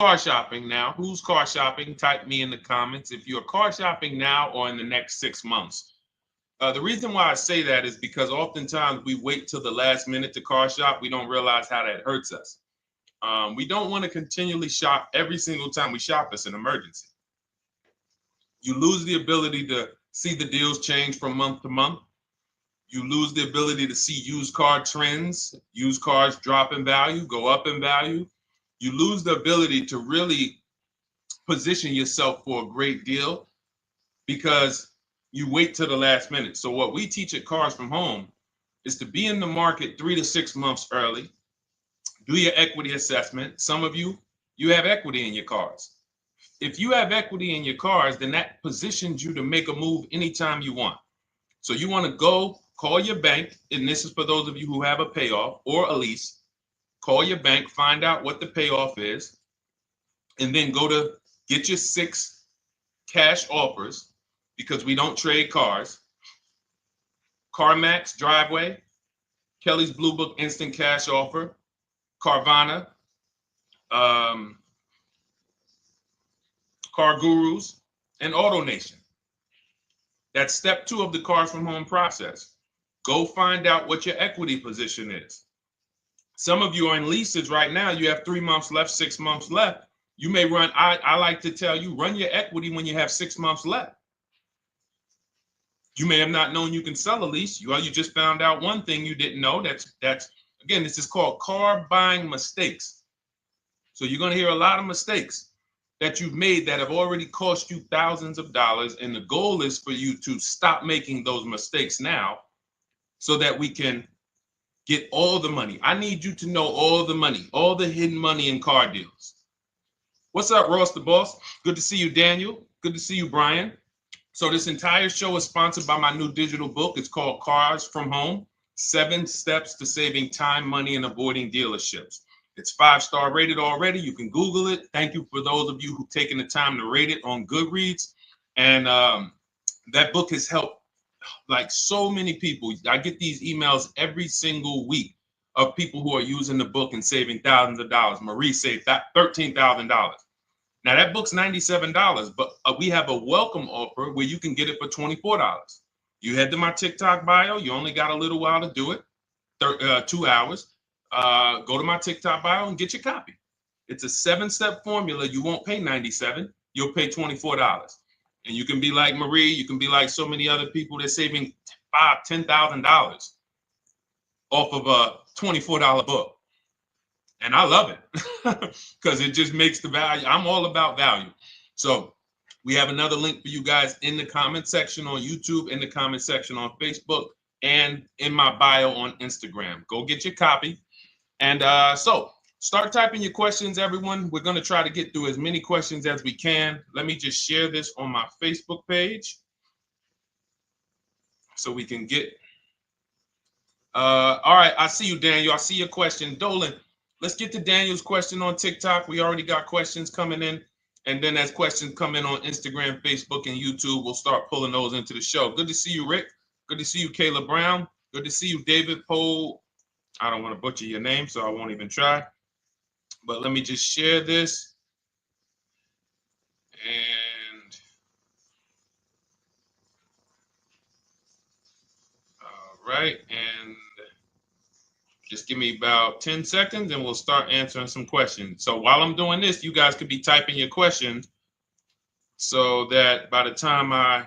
car shopping now? Who's car shopping? Type me in the comments if you're car shopping now or in the next 6 months. The reason why I say that is because oftentimes we wait till the last minute to car shop. We don't realize how that hurts us. We don't want to continually shop every single time we shop. It's an emergency. You lose the ability to see the deals change from month to month. You lose the ability to see used car trends, used cars drop in value, go up in value. You lose the ability to really position yourself for a great deal because you wait till the last minute. So what we teach at Cars from Home is to be in the market 3 to 6 months early. Do your equity assessment. Some of you have equity in your cars. If you have equity in your cars, then that positions you to make a move anytime you want. So you want to go call your bank, and this is for those of you who have a payoff or a lease. Call your bank, find out what the payoff is, and then go to get your 6 cash offers, because we don't trade cars. CarMax Driveway, Kelly's Blue Book Instant Cash Offer, Carvana, Car Gurus, and AutoNation. That's step 2 of the Cars from Home process. Go find out what your equity position is. Some of you are in leases right now. You have 3 months left, 6 months left. You may run, I like to tell you, run your equity when you have 6 months left. You may have not known you can sell a lease. You just found out one thing you didn't know. That's again, this is called car buying mistakes. So you're going to hear a lot of mistakes that you've made that have already cost you thousands of dollars. And the goal is for you to stop making those mistakes now so that we can get all the money. I need you to know all the money, all the hidden money in car deals. What's up, Ross the Boss? Good to see you, Daniel. Good to see you, Brian. So this entire show is sponsored by my new digital book. It's called Cars from Home, 7 Steps to Saving Time, Money, and Avoiding Dealerships. It's 5-star rated already. You can Google it. Thank you for those of you who've taken the time to rate it on Goodreads. And that book has helped like so many people. I get these emails every single week of people who are using the book and saving thousands of dollars. Marie saved $13,000. Now that book's $97, but we have a welcome offer where you can get it for $24. You head to my TikTok bio. You only got a little while to do it, 2 hours. Go to my TikTok bio and get your copy. It's a 7-step formula. You won't pay $97. You'll pay $24. And you can be like Marie. You can be like so many other people. They're saving $5,000, $10,000 off of a $24 book. And I love it because it just makes the value. I'm all about value. So we have another link for you guys in the comment section on YouTube, in the comment section on Facebook, and in my bio on Instagram. Go get your copy. And so start typing your questions, everyone. We're going to try to get through as many questions as we can. Let me just share this on my Facebook page so we can get. All right. I see you, Daniel. I see your question. Dolan, let's get to Daniel's question on TikTok. We already got questions coming in. And then as questions come in on Instagram, Facebook, and YouTube, we'll start pulling those into the show. Good to see you, Rick. Good to see you, Kayla Brown. Good to see you, David Poe. I don't want to butcher your name, so I won't even try. But let me just share this. And all right. And just give me about 10 seconds and we'll start answering some questions. So while I'm doing this, you guys could be typing your questions so that by the time I'm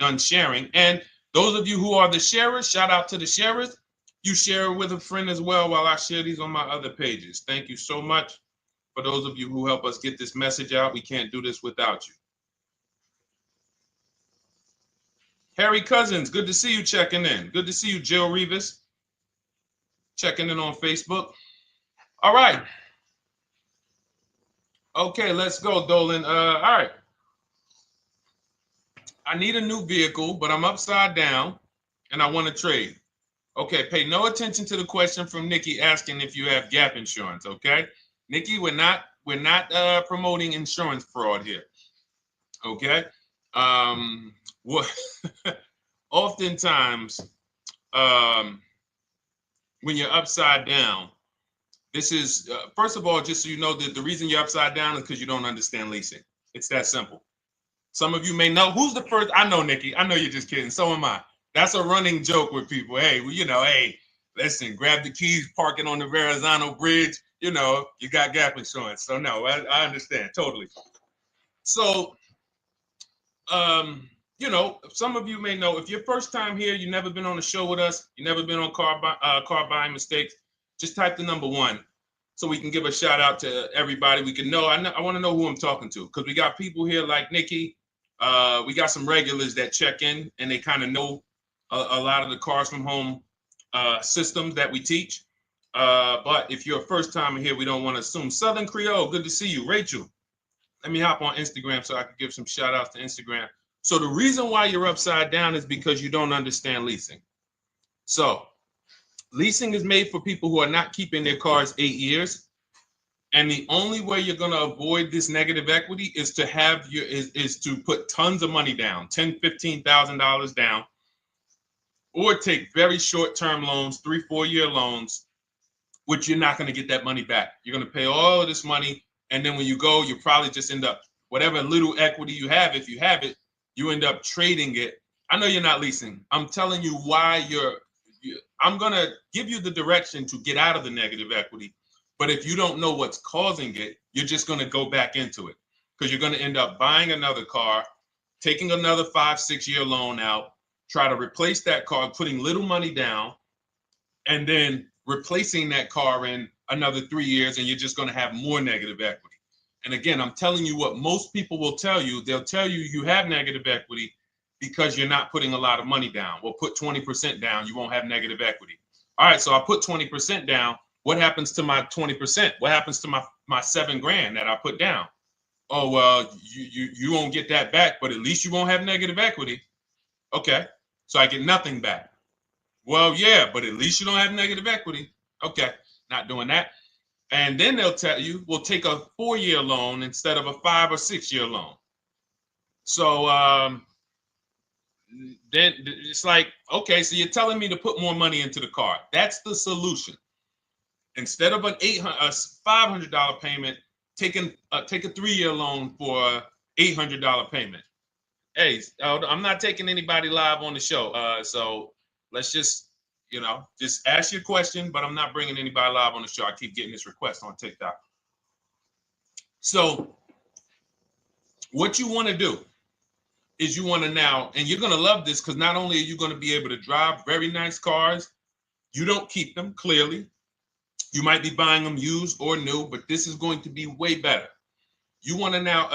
done sharing, and those of you who are the sharers, shout out to the sharers. You share it with a friend as well while I share these on my other pages. Thank you so much for those of you who help us get this message out. We can't do this without you. Harry Cousins, good to see you checking in. Good to see you, Jill Rivas, checking in on Facebook. All right. Okay, let's go, Dolan. All right. I need a new vehicle, but I'm upside down and I want to trade. Okay, pay no attention to the question from Nikki asking if you have gap insurance, okay? Nikki, we're not promoting insurance fraud here, okay? What oftentimes when you're upside down, This is, first of all, just so you know, that the reason you're upside down is because you don't understand leasing. It's that simple. Some of you may know who's the first. I know, Nikki. I know you're just kidding. So am I. That's a running joke with people. Hey, well, hey, listen, grab the keys, parking on the Verrazano Bridge. You got gap insurance. So no, I understand totally. So, some of you may know if you're first time here, you've never been on a show with us, you've never been on car buying mistakes. Just type the number 1. So we can give a shout out to everybody. We can know. I want to know who I'm talking to because we got people here like Nikki. We got some regulars that check in and they kind of know a lot of the cars from home systems that we teach. But if you're a first timer here, we don't want to assume. Southern Creole, good to see you. Rachel, let me hop on Instagram so I can give some shout outs to Instagram. So the reason why you're upside down is because you don't understand leasing. So leasing is made for people who are not keeping their cars 8 years. And the only way you're going to avoid this negative equity is to is to put tons of money down, $10,000, $15,000 down, or take very short-term loans, 3-4 year loans, which you're not going to get that money back. You're going to pay all of this money. And then when you go, you probably just end up, whatever little equity you have, if you have it, you end up trading it. I know you're not leasing. I'm telling you why I'm going to give you the direction to get out of the negative equity. But if you don't know what's causing it, you're just going to go back into it because you're going to end up buying another car, taking another 5-6 year loan out, try to replace that car, putting little money down, and then replacing that car in another 3 years, and you're just going to have more negative equity. And again, I'm telling you what most people will tell you. They'll tell you you have negative equity because you're not putting a lot of money down. Well, put 20% down, you won't have negative equity. All right, so I put 20% down. What happens to my 20%? What happens to my $7,000 that I put down? Oh, well, you won't get that back, but at least you won't have negative equity. Okay, so I get nothing back. Well, yeah, but at least you don't have negative equity. Okay, not doing that. And then they'll tell you, we'll take a 4-year loan instead of a 5 or 6 year loan. So then it's like, okay, so you're telling me to put more money into the car. That's the solution. Instead of a $500 payment, take a 3-year loan for a $800 payment. Hey, I'm not taking anybody live on the show. So let's just ask your question, but I'm not bringing anybody live on the show. I keep getting this request on TikTok. So what you want to do is you want to now, and you're going to love this because not only are you going to be able to drive very nice cars, you don't keep them clearly. You might be buying them used or new, but this is going to be way better. You want to now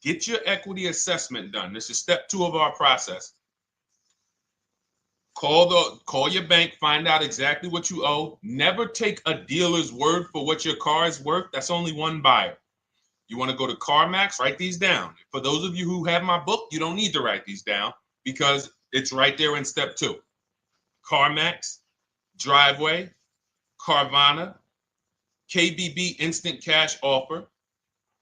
get your equity assessment done. This is step 2 of our process. Call your bank, find out exactly what you owe. Never take a dealer's word for what your car is worth. That's only one buyer. You want to go to CarMax, write these down. For those of you who have my book, you don't need to write these down because it's right there in step 2. CarMax, Driveway, Carvana, KBB Instant Cash Offer,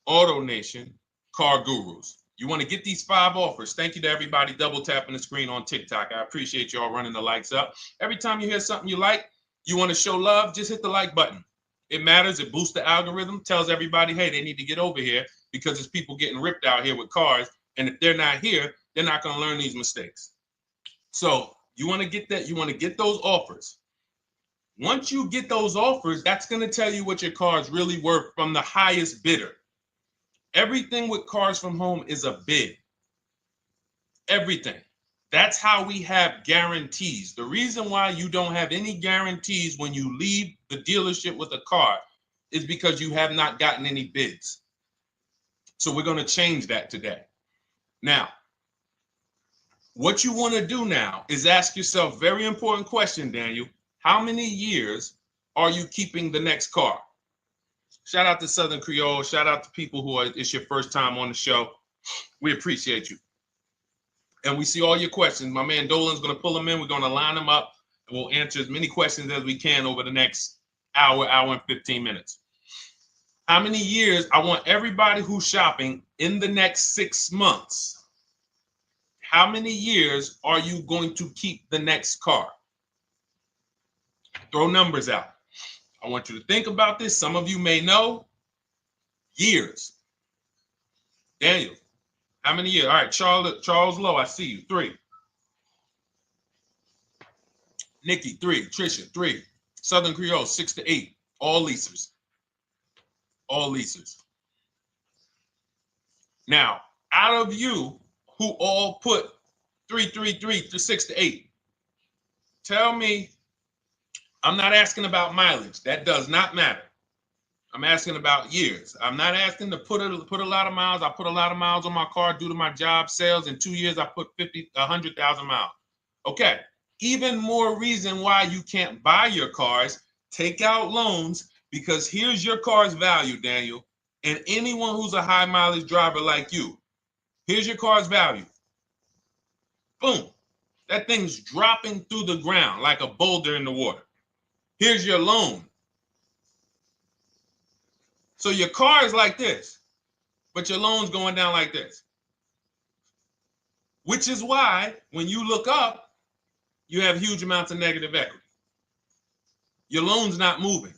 AutoNation, Car Gurus. You want to get these 5 offers. Thank you to everybody double tapping the screen on TikTok. I appreciate y'all running the likes up. Every time you hear something you like, you want to show love, just hit the like button. It matters. It boosts the algorithm, tells everybody, hey, they need to get over here because there's people getting ripped out here with cars. And if they're not here, they're not going to learn these mistakes. So you want to get that. You want to get those offers. Once you get those offers, that's going to tell you what your car is really worth from the highest bidder. Everything with Cars from Home is a bid. Everything. That's how we have guarantees. The reason why you don't have any guarantees when you leave the dealership with a car is because you have not gotten any bids. So we're going to change that today. Now, what you want to do now is ask yourself, very important question, Daniel. How many years are you keeping the next car? Shout out to Southern Creole. Shout out to people it's your first time on the show. We appreciate you. And we see all your questions. My man Dolan's going to pull them in. We're going to line them up. And we'll answer as many questions as we can over the next hour and 15 minutes. How many years? I want everybody who's shopping in the next 6 months. How many years are you going to keep the next car? Throw numbers out. I want you to think about this. Some of you may know. Years. Daniel, how many years? All right, Charles Lowe, I see you. 3. Nikki, 3. Trisha, 3. Southern Creole, 6 to 8. All leasers. All leasers. Now, out of you who all put 3 to 6 to 8, tell me, I'm not asking about mileage. That does not matter. I'm asking about years. I'm not asking to put a lot of miles. I put a lot of miles on my car due to my job sales. In 2 years, I put 100,000 miles. Okay. Even more reason why you can't buy your cars. Take out loans, because here's your car's value, Daniel. And anyone who's a high mileage driver like you, here's your car's value. Boom. That thing's dropping through the ground like a boulder in the water. Here's your loan. So your car is like this, but your loan's going down like this. Which is why when you look up, you have huge amounts of negative equity. Your loan's not moving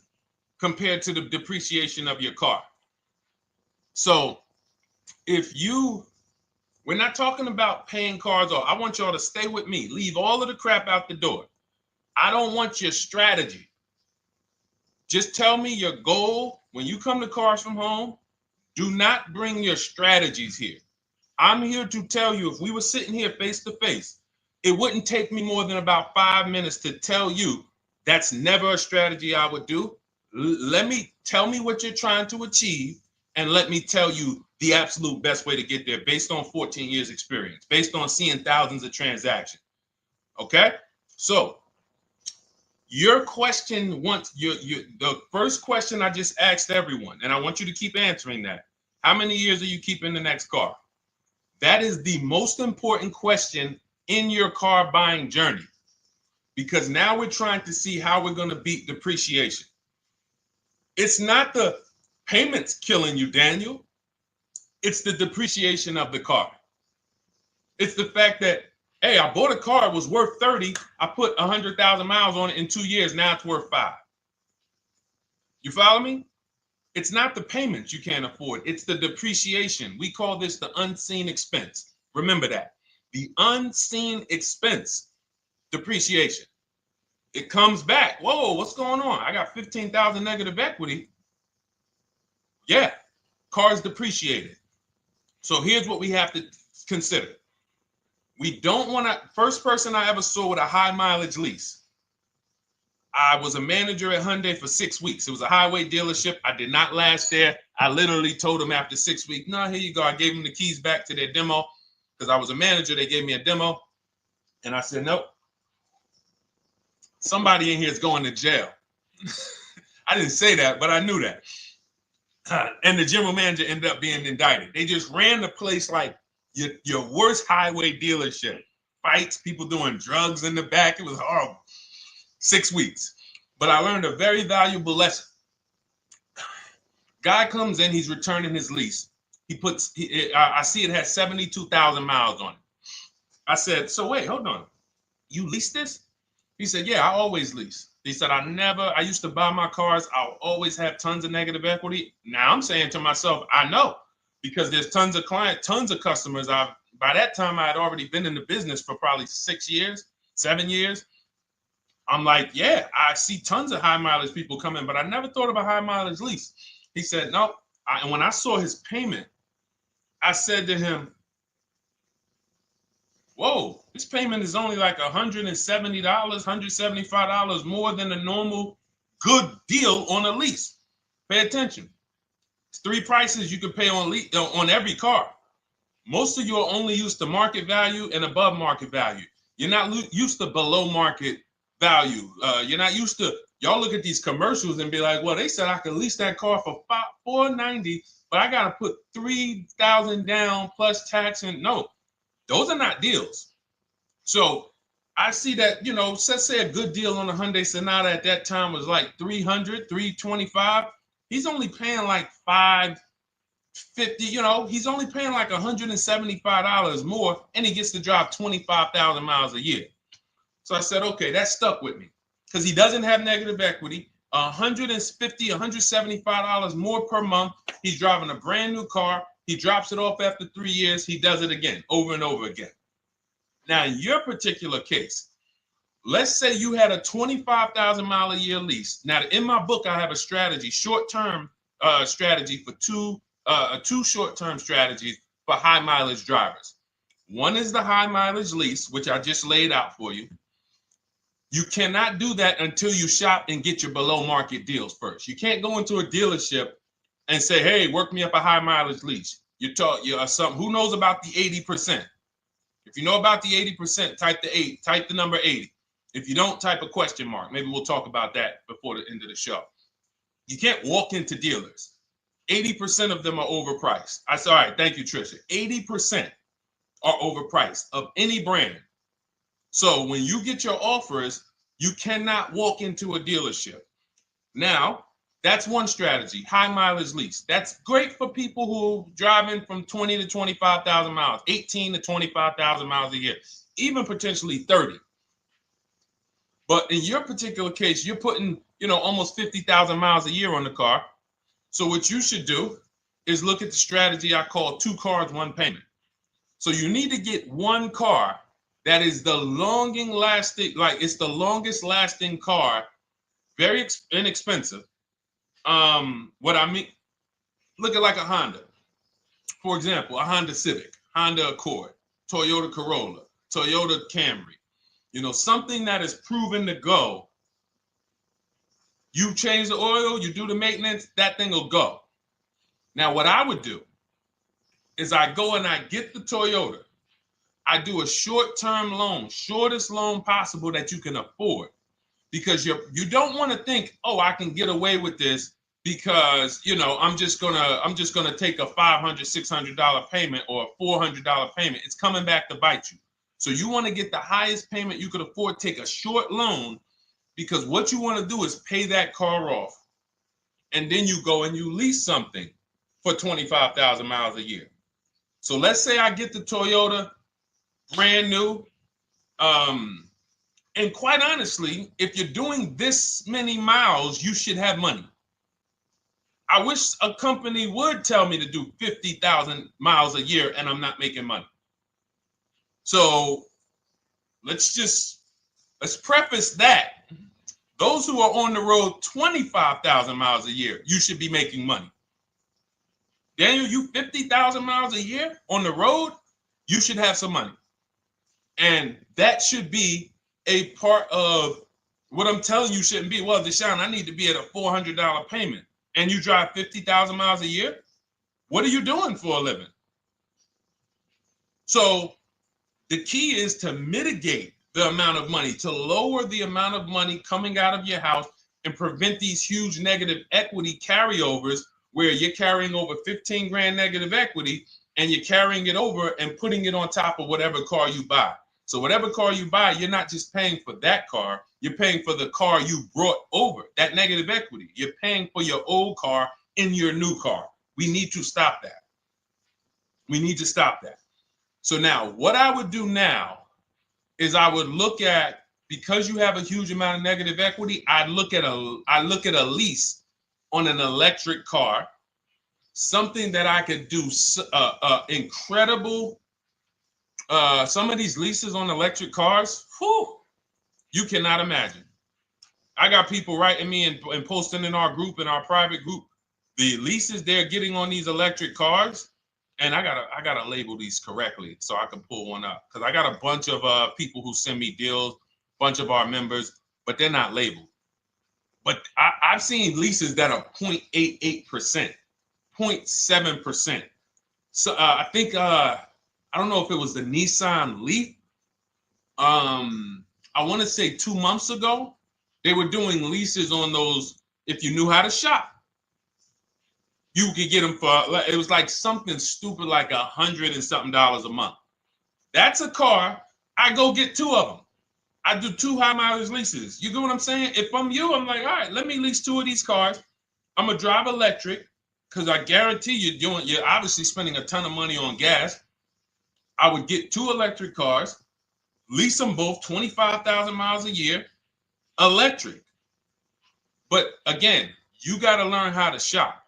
compared to the depreciation of your car. So we're not talking about paying cars off. I want y'all to stay with me. Leave all of the crap out the door. I don't want your strategy. Just tell me your goal. When you come to Cars from Home, do not bring your strategies here. I'm here to tell you, if we were sitting here face to face, it wouldn't take me more than about 5 minutes to tell you that's never a strategy I would do. Tell me what you're trying to achieve, and let me tell you the absolute best way to get there based on 14 years experience, based on seeing thousands of transactions. Okay? So your question, the first question I just asked everyone, and I want you to keep answering that. How many years are you keeping the next car? That is the most important question in your car buying journey, because now we're trying to see how we're going to beat depreciation. It's not the payments killing you, Daniel. It's the depreciation of the car. It's the fact that, hey, I bought a car, it was worth 30. I put 100,000 miles on it in 2 years. Now it's worth 5. You follow me? It's not the payments you can't afford. It's the depreciation. We call this the unseen expense. Remember that. The unseen expense, depreciation. It comes back. Whoa, what's going on? I got 15,000 negative equity. Yeah, car's depreciated. So here's what we have to consider. We don't want to, first person I ever saw with a high mileage lease. I was a manager at Hyundai for 6 weeks. It was a highway dealership. I did not last there. I literally told them after 6 weeks, no, here you go. I gave them the keys back to their demo because I was a manager. They gave me a demo. And I said, nope. Somebody in here is going to jail. I didn't say that, but I knew that. And the general manager ended up being indicted. They just ran the place like your worst highway dealership. Fights, people doing drugs in the back. It was horrible. 6 weeks. But I learned a very valuable lesson. Guy comes in, he's returning his lease. I see it has 72,000 miles on it. I said, so wait, hold on. You leased this? He said, yeah, I always lease. He said, I used to buy my cars. I'll always have tons of negative equity. Now I'm saying to myself, I know, because there's tons of clients, tons of customers. By that time, I had already been in the business for probably 6 years, 7 years. I'm like, yeah, I see tons of high mileage people coming, but I never thought of a high mileage lease. He said, no. And when I saw his payment, I said to him, whoa, this payment is only like $170, $175 more than a normal good deal on a lease. Pay attention. It's 3 prices you can pay on every car. Most of you are only used to market value and above market value. You're not used to below market value. You're not used to, y'all look at these commercials and be like, well, they said I could lease that car for $490, but I got to put $3,000 down plus tax. And no, those are not deals. So I see that, let's say a good deal on a Hyundai Sonata at that time was like $300, $325. He's only paying like $550, he's only paying like $175 more, and he gets to drive 25,000 miles a year. So I said, okay, that stuck with me because he doesn't have negative equity. $150, $175 more per month. He's driving a brand new car. He drops it off after 3 years. He does it again, over and over again. Now, in your particular case, let's say you had a 25,000 mile a year lease. Now, in my book, I have a strategy, short-term strategy for two short-term strategies for high mileage drivers. One is the high mileage lease, which I just laid out for you. You cannot do that until you shop and get your below market deals first. You can't go into a dealership and say, hey, work me up a high mileage lease. You something. Who knows about the 80%? If you know about the 80%, type the number 80. If you don't, type a question mark. Maybe we'll talk about that before the end of the show. You can't walk into dealers. 80% of them are overpriced. I said, all right, thank you, Trisha. 80% are overpriced of any brand. So when you get your offers, you cannot walk into a dealership. Now, that's one strategy, high mileage lease. That's great for people who are driving from 20 to 25,000 miles, 18 to 25,000 miles a year, even potentially 30. But in your particular case, you're putting, almost 50,000 miles a year on the car. So what you should do is look at the strategy I call 2 cars, 1 payment. So you need to get one car that is the longest lasting car, very inexpensive. What I mean, look at like a Honda. For example, a Honda Civic, Honda Accord, Toyota Corolla, Toyota Camry. Something that is proven to go. You change the oil, you do the maintenance, that thing will go. Now, what I would do is I go and I get the Toyota. I do a short-term loan, shortest loan possible that you can afford, because you don't want to think, oh, I can get away with this because I'm just gonna take a $500, $600 payment or a $400 payment. It's coming back to bite you. So you want to get the highest payment you could afford, take a short loan, because what you want to do is pay that car off, and then you go and you lease something for 25,000 miles a year. So let's say I get the Toyota brand new. And quite honestly, if you're doing this many miles, you should have money. I wish a company would tell me to do 50,000 miles a year and I'm not making money. So let's preface that. Those who are on the road 25,000 miles a year, you should be making money. Daniel, you 50,000 miles a year on the road, you should have some money. And that should be a part of what I'm telling you shouldn't be. Well, Deshone, I need to be at a $400 payment. And you drive 50,000 miles a year? What are you doing for a living? So the key is to mitigate the amount of money, to lower the amount of money coming out of your house and prevent these huge negative equity carryovers where you're carrying over 15 grand negative equity and you're carrying it over and putting it on top of whatever car you buy. So whatever car you buy, you're not just paying for that car, you're paying for the car you brought over, that negative equity. You're paying for your old car in your new car. We need to stop that. We need to stop that. So now what I would do now is I would look at, because you have a huge amount of negative equity, I look at a lease on an electric car, something that I could do incredible. Some of these leases on electric cars, you cannot imagine. I got people writing me and posting in our group, in our private group, the leases they're getting on these electric cars. And I gotta label these correctly so I can pull one up, because I got a bunch of people who send me deals, bunch of our members, but they're not labeled. But I've seen leases that are 0.88%, 0.7%. So I think I don't know if it was the Nissan Leaf. I want to say 2 months ago, they were doing leases on those. If you knew how to shop, you could get them for, it was like something stupid like $100 and something a month. That's a car. I go get 2 of them. I do 2 high mileage leases. You get what I'm saying? If I'm you, I'm like, all right, let me lease 2 of these cars. I'm gonna drive electric, because I guarantee you're obviously spending a ton of money on gas. I would get 2 electric cars, lease them both 25,000 miles a year, electric. But again, you got to learn how to shop,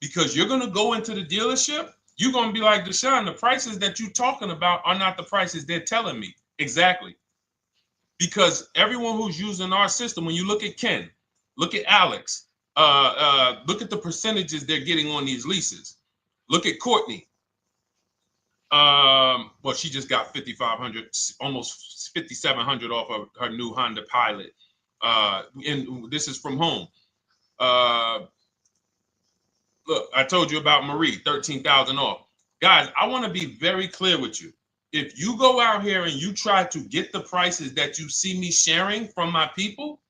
because you're going to go into the dealership. You're going to be like, Deshone, the prices that you're talking about are not the prices they're telling me. Exactly. Because everyone who's using our system, when you look at Ken, look at Alex, look at the percentages they're getting on these leases. Look at Courtney. Well, she just got 5,500, almost 5,700 off of her new Honda Pilot. And this is from home. Look, I told you about Marie, 13,000 off. Guys, I want to be very clear with you. If you go out here and you try to get the prices that you see me sharing from my people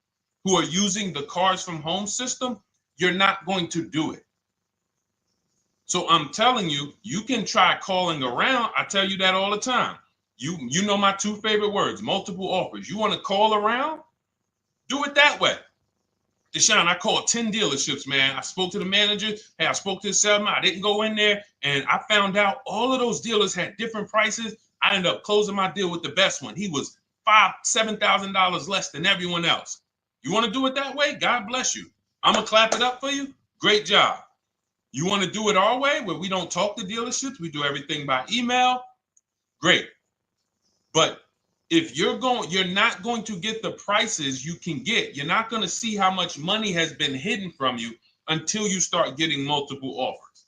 who are using the Cars from Home system, you're not going to do it. So I'm telling you, you can try calling around. I tell you that all the time. You know my two favorite words, multiple offers. You want to call around? Do it that way. Deshone, I called 10 dealerships, man. I spoke to the manager. Hey, I spoke to the salesman. I didn't go in there, and I found out all of those dealers had different prices. I ended up closing my deal with the best one. He was $7,000 less than everyone else. You want to do it that way? God bless you. I'm going to clap it up for you. Great job. You want to do it our way, where we don't talk to dealerships? We do everything by email? Great. But if you're not going to get the prices you can get. You're not going to see how much money has been hidden from you until you start getting multiple offers.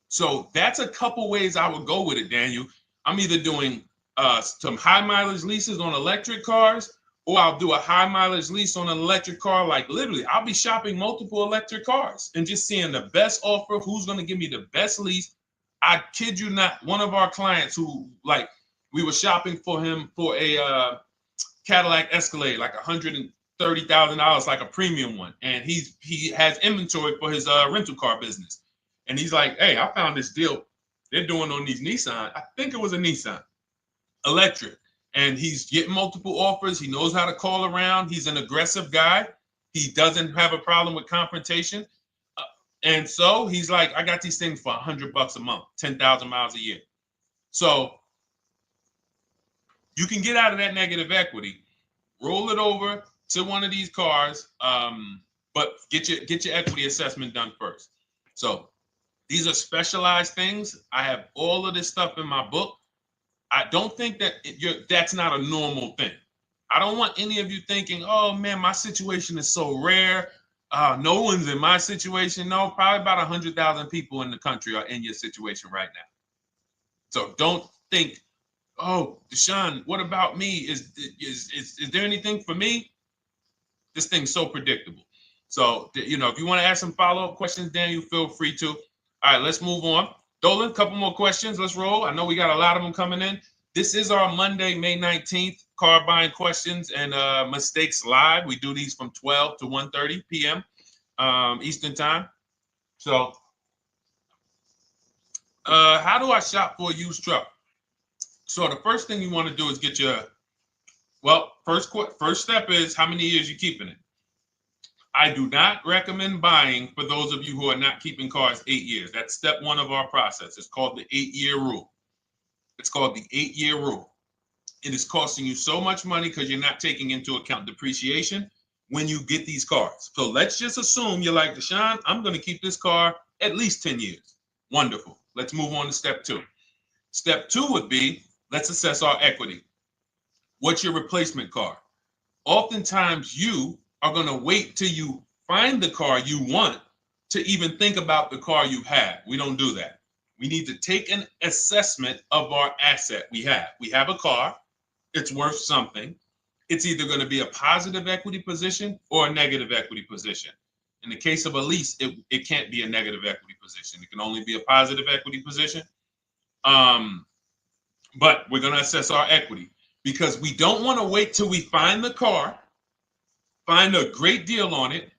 So that's a couple ways I would go with it, Daniel. I'm either doing some high mileage leases on electric cars, or I'll do a high mileage lease on an electric car. Like literally, I'll be shopping multiple electric cars and just seeing the best offer, who's going to give me the best lease. I kid you not, one of our clients who, like, we were shopping for him for a Cadillac Escalade, like $130,000, like a premium one. And he has inventory for his rental car business. And he's like, hey, I found this deal they're doing on these Nissan. I think it was a Nissan electric. And he's getting multiple offers. He knows how to call around. He's an aggressive guy. He doesn't have a problem with confrontation. And so he's like, I got these things for $100 a month, 10,000 miles a year. So you can get out of that negative equity, roll it over to one of these cars, but get your equity assessment done first. So these are specialized things. I have all of this stuff in my book. I don't think that that's not a normal thing. I don't want any of you thinking, oh man, my situation is so rare. No one's in my situation. No, probably about 100,000 people in the country are in your situation right now. So don't think, oh, Deshone, what about me? Is there anything for me? This thing's so predictable. So, if you want to ask some follow-up questions, Daniel, feel free to. All right, let's move on. Dolan, a couple more questions. Let's roll. I know we got a lot of them coming in. This is our Monday, May 19th, car buying questions and mistakes live. We do these from 12 to 1:30 p.m. Eastern time. So, how do I shop for a used truck? So the first thing you want to do is get your, first step is how many years you keeping it. I do not recommend buying for those of you who are not keeping cars 8 years. That's step one of our process. It's called the 8-year rule. It's called the 8-year rule. It is costing you so much money because you're not taking into account depreciation when you get these cars. So let's just assume you're like, Deshone, I'm going to keep this car at least 10 years. Wonderful. Let's move on to step two. Step two would be, let's assess our equity. What's your replacement car? Oftentimes you are going to wait till you find the car you want to even think about the car you have. We don't do that. We need to take an assessment of our asset we have. We have a car. It's worth something. It's either going to be a positive equity position or a negative equity position. In the case of a lease, it can't be a negative equity position. It can only be a positive equity position. But we're going to assess our equity because we don't want to wait till we find the car, find a great deal on it,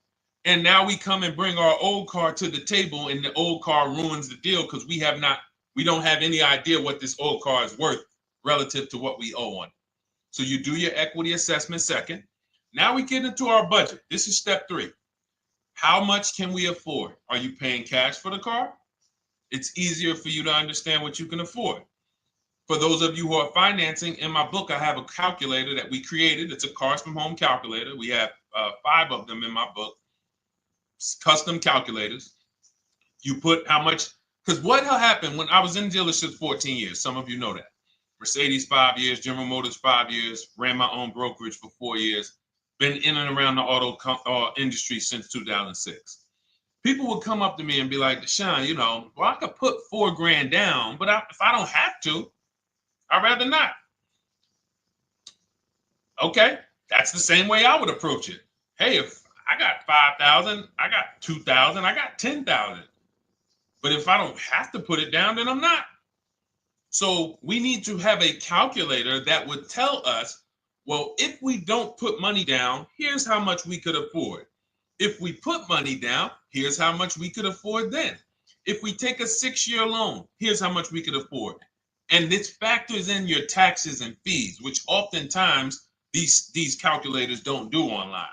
and now we come and bring our old car to the table and the old car ruins the deal because we don't have any idea what this old car is worth relative to what we owe on it. So you do your equity assessment second. Now we get into our budget. This is step three. How much can we afford? Are you paying cash for the car? It's easier for you to understand what you can afford. For those of you who are financing, in my book, I have a calculator that we created. It's a Cars from Home calculator. We have 5 of them in my book, custom calculators. You put how much, because what happened when I was in dealerships 14 years, some of you know that. Mercedes 5 years, General Motors 5 years, ran my own brokerage for 4 years, been in and around the auto industry since 2006. People would come up to me and be like, Deshone, well, I could put $4,000 down, but if I don't have to, I'd rather not. Okay, that's the same way I would approach it. Hey, if I got 5,000, I got 2,000, I got 10,000. But if I don't have to put it down, then I'm not. So we need to have a calculator that would tell us, well, if we don't put money down, here's how much we could afford. If we put money down, here's how much we could afford then. If we take a 6-year loan, here's how much we could afford. And this factors in your taxes and fees, which oftentimes these calculators don't do online.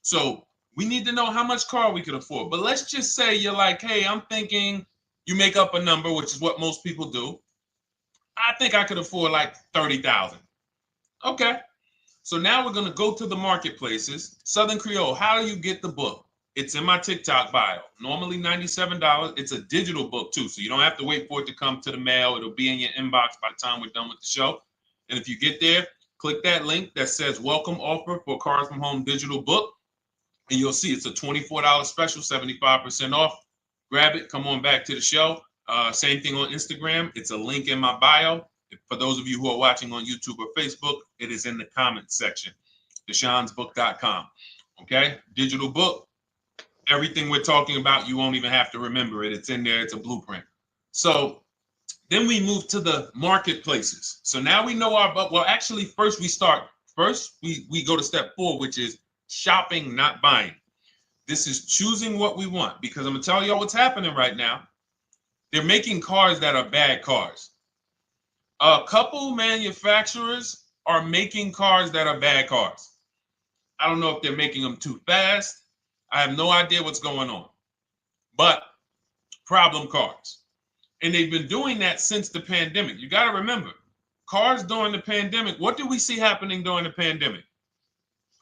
So we need to know how much car we could afford. But let's just say you're like, hey, I'm thinking, you make up a number, which is what most people do. I think I could afford like 30,000. Okay. So now we're going to go to the marketplaces. Southern Creole, how do you get the book? It's in my TikTok bio. Normally $97. It's a digital book too, so you don't have to wait for it to come to the mail. It'll be in your inbox by the time we're done with the show. And if you get there, click that link that says welcome offer for Cars from Home digital book. And you'll see it's a $24 special, 75% off. Grab it. Come on back to the show. Same thing on Instagram. It's a link in my bio. For those of you who are watching on YouTube or Facebook, it is in the comments section, deshonesbook.com. Okay, digital book. Everything we're talking about, you won't even have to remember it. It's in there. It's a blueprint. So then we move to the marketplaces. So now we know well, actually, first we go to step 4, which is shopping, not buying. This is choosing what we want, because I'm going to tell y'all what's happening right now. They're making cars that are bad cars. A couple manufacturers are making cars that are bad cars. I don't know if they're making them too fast. I have no idea what's going on. But problem cars. And they've been doing that since the pandemic. You got to remember, cars during the pandemic, what did we see happening during the pandemic?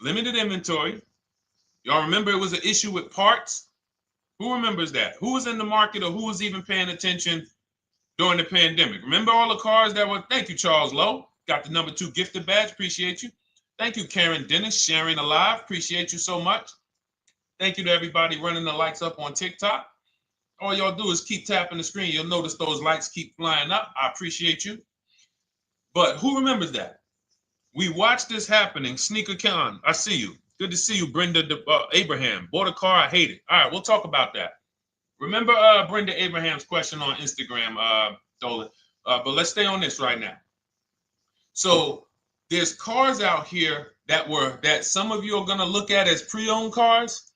Limited inventory. Y'all remember it was an issue with parts? Who remembers that? Who was in the market, or who was even paying attention during the pandemic? Remember all the cars that were, thank you, Charles Lowe. Got the number 2 gifted badge. Appreciate you. Thank you, Karen Dennis, sharing alive. Appreciate you so much. Thank you to everybody running the likes up on TikTok. All y'all do is keep tapping the screen. You'll notice those likes keep flying up. I appreciate you. But who remembers that? We watched this happening. Sneaker Con, I see you. Good to see you, Brenda Abraham. Bought a car, I hate it. All right, we'll talk about that. Remember Brenda Abraham's question on Instagram, Dolan. But let's stay on this right now. So there's cars out here that some of you are going to look at as pre-owned cars.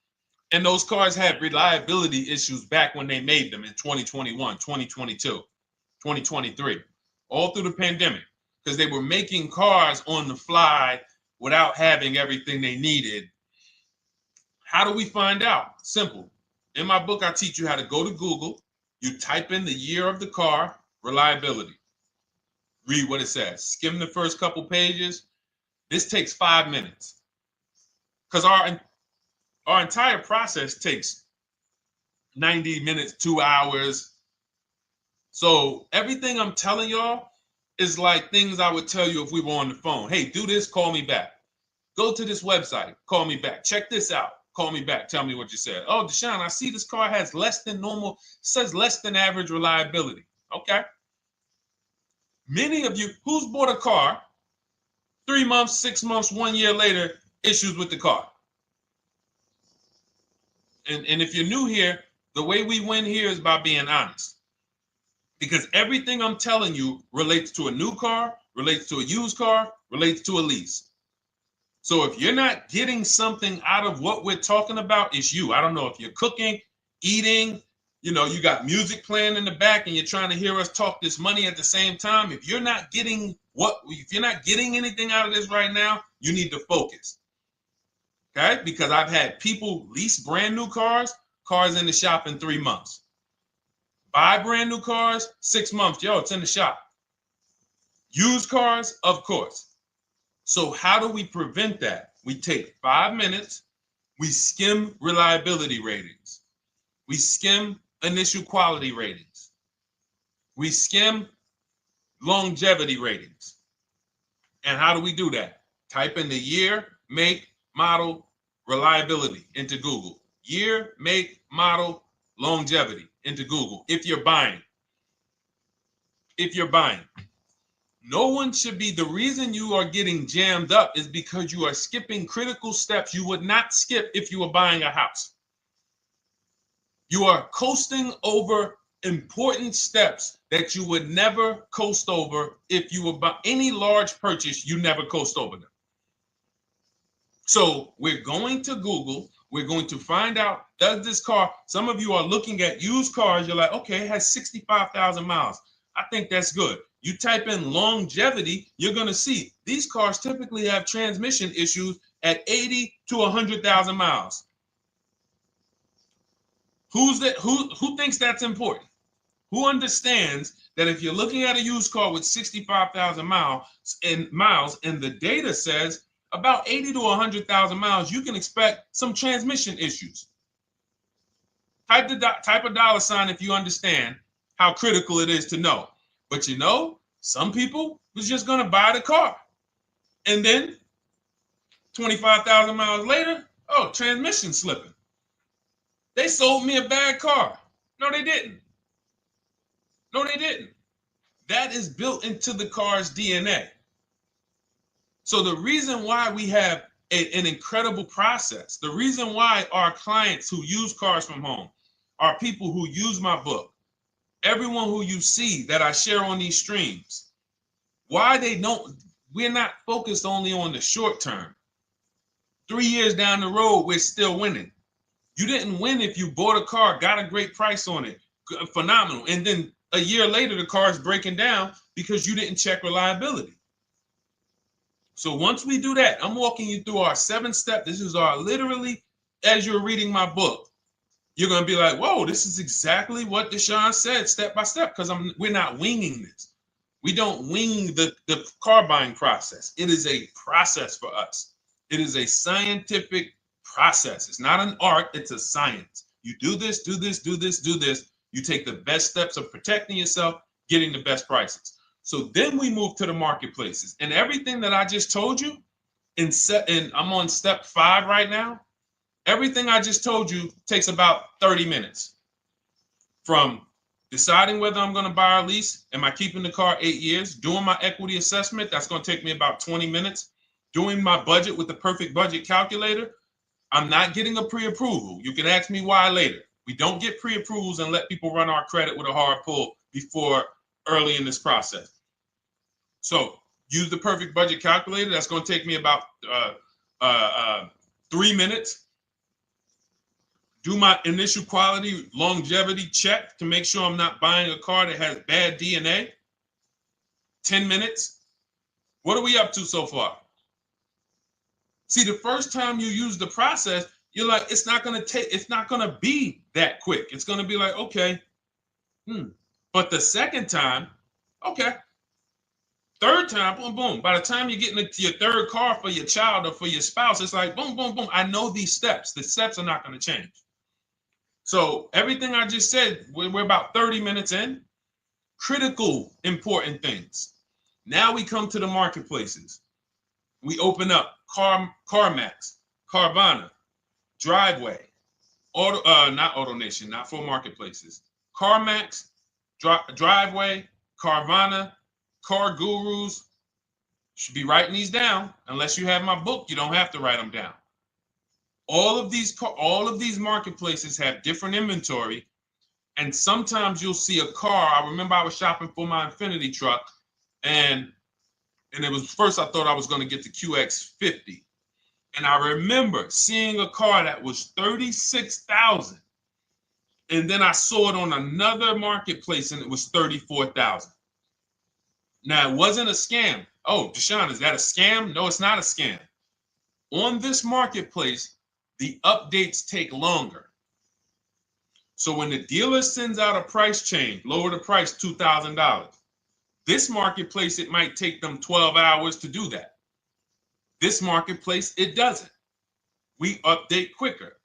And those cars had reliability issues back when they made them in 2021, 2022, 2023, all through the pandemic, because they were making cars on the fly without having everything they needed. How do we find out? Simple. In my book, I teach you how to go to Google. You type in the year of the car, reliability. Read what it says. Skim the first couple pages. This takes 5 minutes, because our entire process takes 90 minutes, 2 hours. So everything I'm telling y'all is like things I would tell you if we were on the phone. Hey, do this, call me back. Go to this website, call me back. Check this out, call me back. Tell me what you said. Oh, Deshone, I see this car has less than normal, says less than average reliability. Okay. Many of you, who's bought a car 3 months, 6 months, 1 year later, issues with the car? And if you're new here, the way we win here is by being honest. Because everything I'm telling you relates to a new car, relates to a used car, relates to a lease. So if you're not getting something out of what we're talking about, it's you. I don't know if you're cooking, eating, you got music playing in the back and you're trying to hear us talk this money at the same time. If you're not getting anything out of this right now, you need to focus. Okay, because I've had people lease brand new cars in the shop in 3 months. Buy brand new cars, 6 months. Yo, it's in the shop. Used cars, of course. So how do we prevent that? We take 5 minutes We skim reliability ratings. We skim initial quality ratings. We skim longevity ratings. And how do we do that? Type in the year, make, model, reliability into Google. Year, make, model, longevity into Google. If you're buying. No one should be, the reason you are getting jammed up is because you are skipping critical steps you would not skip if you were buying a house. You are coasting over important steps that you would never coast over if you were buying any large purchase. You never coast over them. So we're going to Google. We're going to find out, does this car, some of you are looking at used cars. You're like, okay, it has 65,000 miles. I think that's good. You type in longevity, you're going to see these cars typically have transmission issues at 80 to 100,000 miles. Who thinks that's important? Who understands that if you're looking at a used car with 65,000 miles and the data says about 80 to 100,000 miles, you can expect some transmission issues. Type a dollar sign if you understand how critical it is to know. But you know, some people was just going to buy the car. And then 25,000 miles later, oh, transmission slipping. They sold me a bad car. No, they didn't. That is built into the car's DNA. So the reason why we have an incredible process, the reason why our clients who use cars from home are people who use my book, everyone who you see that I share on these streams, we're not focused only on the short term. 3 years down the road, we're still winning. You didn't win if you bought a car, got a great price on it, phenomenal. And then a year later, the car is breaking down because you didn't check reliability. So once we do that, I'm walking you through our 7-step. This is our literally, as you're reading my book, you're going to be like, whoa, this is exactly what Deshone said, step by step, because we're not winging this. We don't wing the car buying process. It is a process for us. It is a scientific process. It's not an art, it's a science. You do this, do this, do this, do this. You take the best steps of protecting yourself, getting the best prices. So then we move to the marketplaces. And everything that I just told you, and I'm on step 5 right now, everything I just told you takes about 30 minutes. From deciding whether I'm going to buy or lease, am I keeping the car 8 years, doing my equity assessment, that's going to take me about 20 minutes, doing my budget with the perfect budget calculator. I'm not getting a pre-approval. You can ask me why later. We don't get pre-approvals and let people run our credit with a hard pull before early in this process. So use the perfect budget calculator. That's going to take me about 3 minutes. Do my initial quality longevity check to make sure I'm not buying a car that has bad DNA. 10 minutes. What are we up to so far? See, the first time you use the process, you're like, it's not going to be that quick. It's going to be like, okay. But the second time, okay. Third time, boom, boom. By the time you're getting into your third car for your child or for your spouse, it's like, boom, boom, boom. I know these steps. The steps are not going to change. So everything I just said, we're about 30 minutes in. Critical, important things. Now we come to the marketplaces. We open up CarMax, Carvana, Driveway, not AutoNation, not for marketplaces. CarMax, Driveway, Carvana, Car Gurus. Should be writing these down. Unless you have my book, you don't have to write them down. All of these marketplaces have different inventory, and sometimes you'll see a car. I remember I was shopping for my Infinity truck, and it was first I thought I was going to get the QX50, and I remember seeing a car that was $36,000, and then I saw it on another marketplace, and it was $34,000. Now it wasn't a scam. Oh, Deshone, is that a scam? No, it's not a scam. On this marketplace, the updates take longer. So when the dealer sends out a price change, lower the price $2,000. This marketplace, it might take them 12 hours to do that. This marketplace, it doesn't. we update quicker.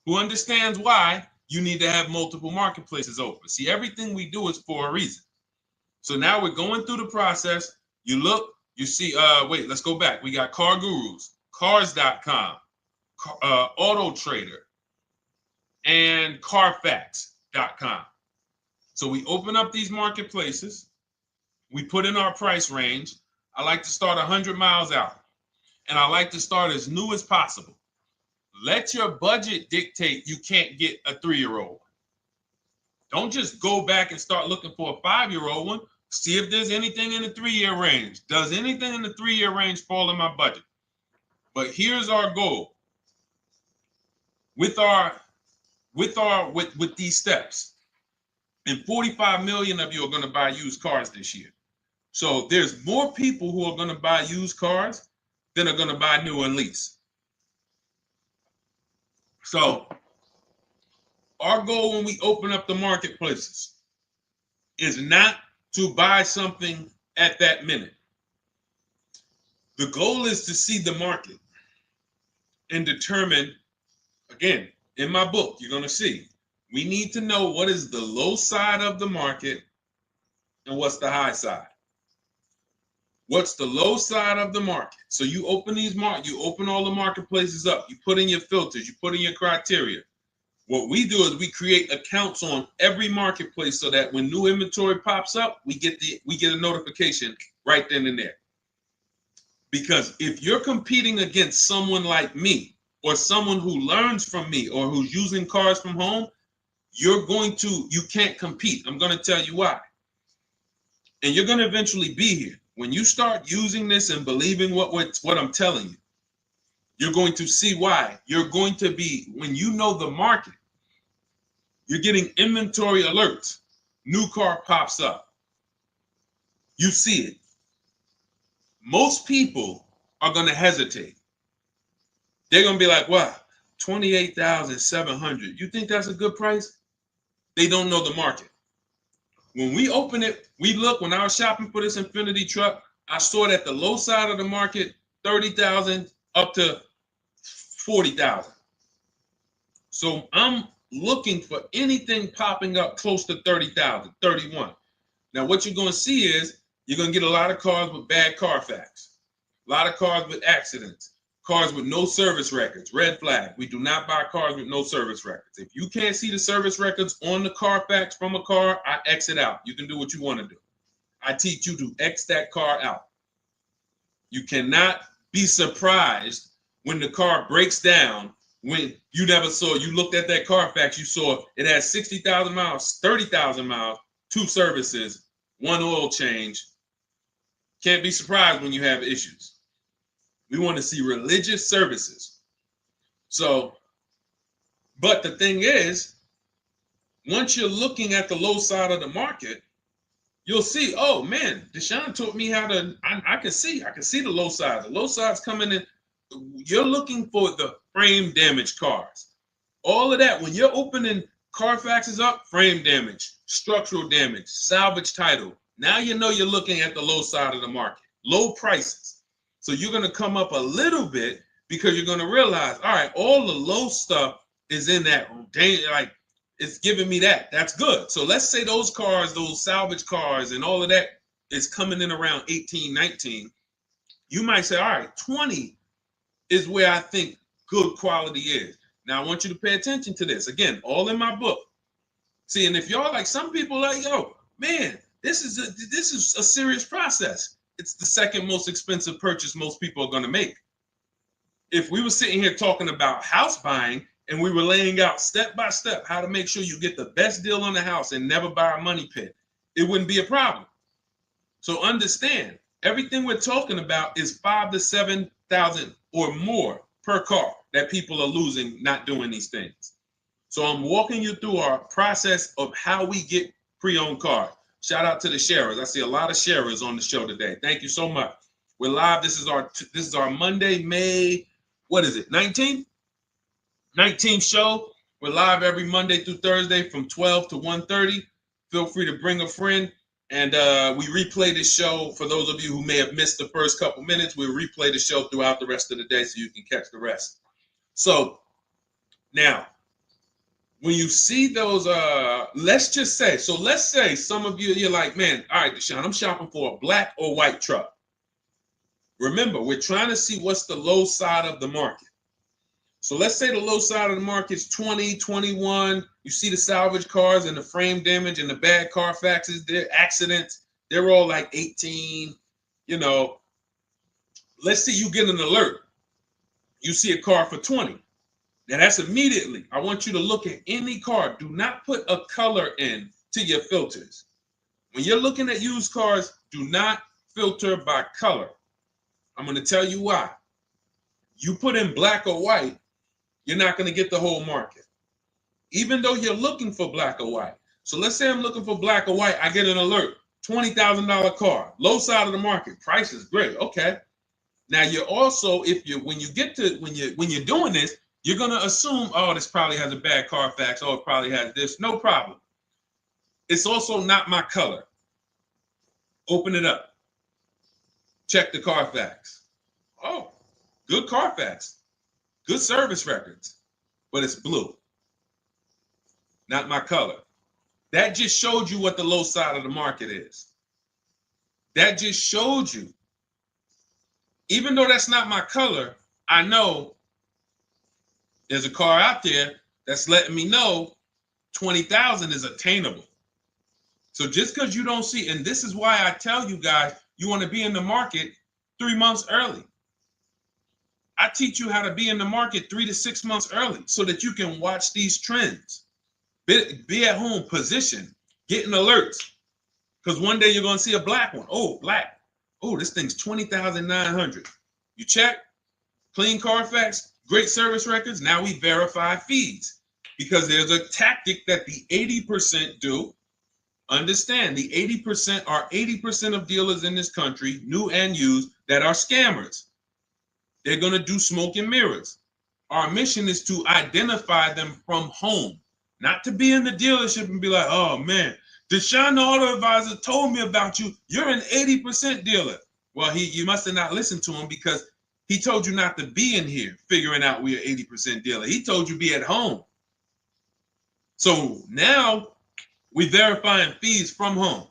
Who understands why you need to have multiple marketplaces open? See, everything we do is for a reason. So now we're going through the process. You look, you see, wait, let's go back. We got Car Gurus, Cars.com, Auto Trader, and Carfax.com. So we open up these marketplaces. We put in our price range. I like to start 100 miles out, and I like to start as new as possible. Let your budget dictate you can't get a 3-year-old. Don't just go back and start looking for a 5-year-old one. See if there's anything in the 3-year range. Does anything in the 3-year range fall in my budget? But here's our goal. With these steps, and 45 million of you are going to buy used cars this year. So there's more people who are going to buy used cars than are going to buy new and lease. So our goal when we open up the marketplaces is not to buy something at that minute. The goal is to see the market and determine, again, in my book, you're going to see, we need to know what is the low side of the market and what's the high side. What's the low side of the market? So you open you open all the marketplaces up. You put in your filters. You put in your criteria. What we do is we create accounts on every marketplace so that when new inventory pops up, we get a notification right then and there. Because if you're competing against someone like me or someone who learns from me or who's using cars from home, you can't compete. I'm going to tell you why. And you're going to eventually be here. When you start using this and believing what I'm telling you, you're going to see why. You're going to be, when you know the market, you're getting inventory alerts. New car pops up. You see it. Most people are going to hesitate. They're going to be like, wow, $28,700. You think that's a good price? They don't know the market. When we open it, we look, when I was shopping for this Infiniti truck, I saw it at the low side of the market, $30,000 up to $40,000. So I'm looking for anything popping up close to $30,000, $31,000. Now what you're going to see is you're going to get a lot of cars with bad Carfax, a lot of cars with accidents, cars with no service records, red flag. We do not buy cars with no service records. If you can't see the service records on the Carfax from a car, I exit out. You can do what you want to do. I teach you to X that car out. You cannot be surprised when the car breaks down when you looked at that Carfax, you saw it has 60,000 miles, 30,000 miles, 2 services, 1 oil change. Can't be surprised when you have issues. We want to see religious services. So, but the thing is, once you're looking at the low side of the market, you'll see, oh man, Deshone taught me how to, I can see the low side. The low side's coming in. You're looking for the frame damage cars. All of that, when you're opening Carfaxes up, frame damage, structural damage, salvage title. Now you know you're looking at the low side of the market, low prices. So you're going to come up a little bit because you're going to realize, all right, all the low stuff is in that, like, it's giving me that. That's good. So let's say those cars, those salvage cars and all of that is coming in around 18, 19. You might say, all right, 20 is where I think good quality is. Now I want you to pay attention to this. Again, all in my book. See, and if y'all like, some people like, yo, man, this is a serious process. It's the second most expensive purchase most people are going to make. If we were sitting here talking about house buying and we were laying out step by step how to make sure you get the best deal on the house and never buy a money pit, it wouldn't be a problem. So understand, everything we're talking about is 5,000 to 7,000 or more per car that people are losing not doing these things. So I'm walking you through our process of how we get pre-owned cars. Shout out to the sharers. I see a lot of sharers on the show today. Thank you so much. We're live. This is our Monday, May, what is it, 19th? 19th show. We're live every Monday through Thursday from 12 to 1:30. Feel free to bring a friend. And we replay this show. For those of you who may have missed the first couple minutes, we'll replay the show throughout the rest of the day so you can catch the rest. So now, when you see those, let's say some of you, you're like, man, all right, Deshone, I'm shopping for a black or white truck. Remember, we're trying to see what's the low side of the market. So let's say the low side of the market is 20, 21. You see the salvage cars and the frame damage and the bad Carfaxes, their accidents, they're all like 18. You know, let's say you get an alert. You see a car for 20. Now that's immediately. I want you to look at any car. Do not put a color in to your filters. When you're looking at used cars, do not filter by color. I'm going to tell you why. You put in black or white, you're not going to get the whole market, even though you're looking for black or white. So let's say I'm looking for black or white. I get an alert, $20,000 car, low side of the market, price is great. Okay. Now you're also, when you're doing this, you're going to assume, oh, this probably has a bad Carfax. Oh, it probably has this. No problem. It's also not my color. Open it up. Check the Carfax. Oh, good Carfax. Good service records. But it's blue. Not my color. That just showed you what the low side of the market is. That just showed you. Even though that's not my color, I know there's a car out there that's letting me know 20,000 is attainable. So just because you don't see, and this is why I tell you guys, you want to be in the market 3 months early. I teach you how to be in the market 3 to 6 months early so that you can watch these trends. Be at home, position, getting alerts. Because one day you're going to see a black one. Oh, black. Oh, this thing's 20,900. You check, clean Carfax, great service records. Now we verify fees because there's a tactic that the 80% do. Understand, the 80% are 80% of dealers in this country, new and used, that are scammers. They're going to do smoke and mirrors. Our mission is to identify them from home, not to be in the dealership and be like, oh man, Deshone the Auto Advisor told me about you. You're an 80% dealer. Well, you must have not listened to him because he told you not to be in here figuring out we're 80% dealer. He told you be at home. So now we verifying fees from home.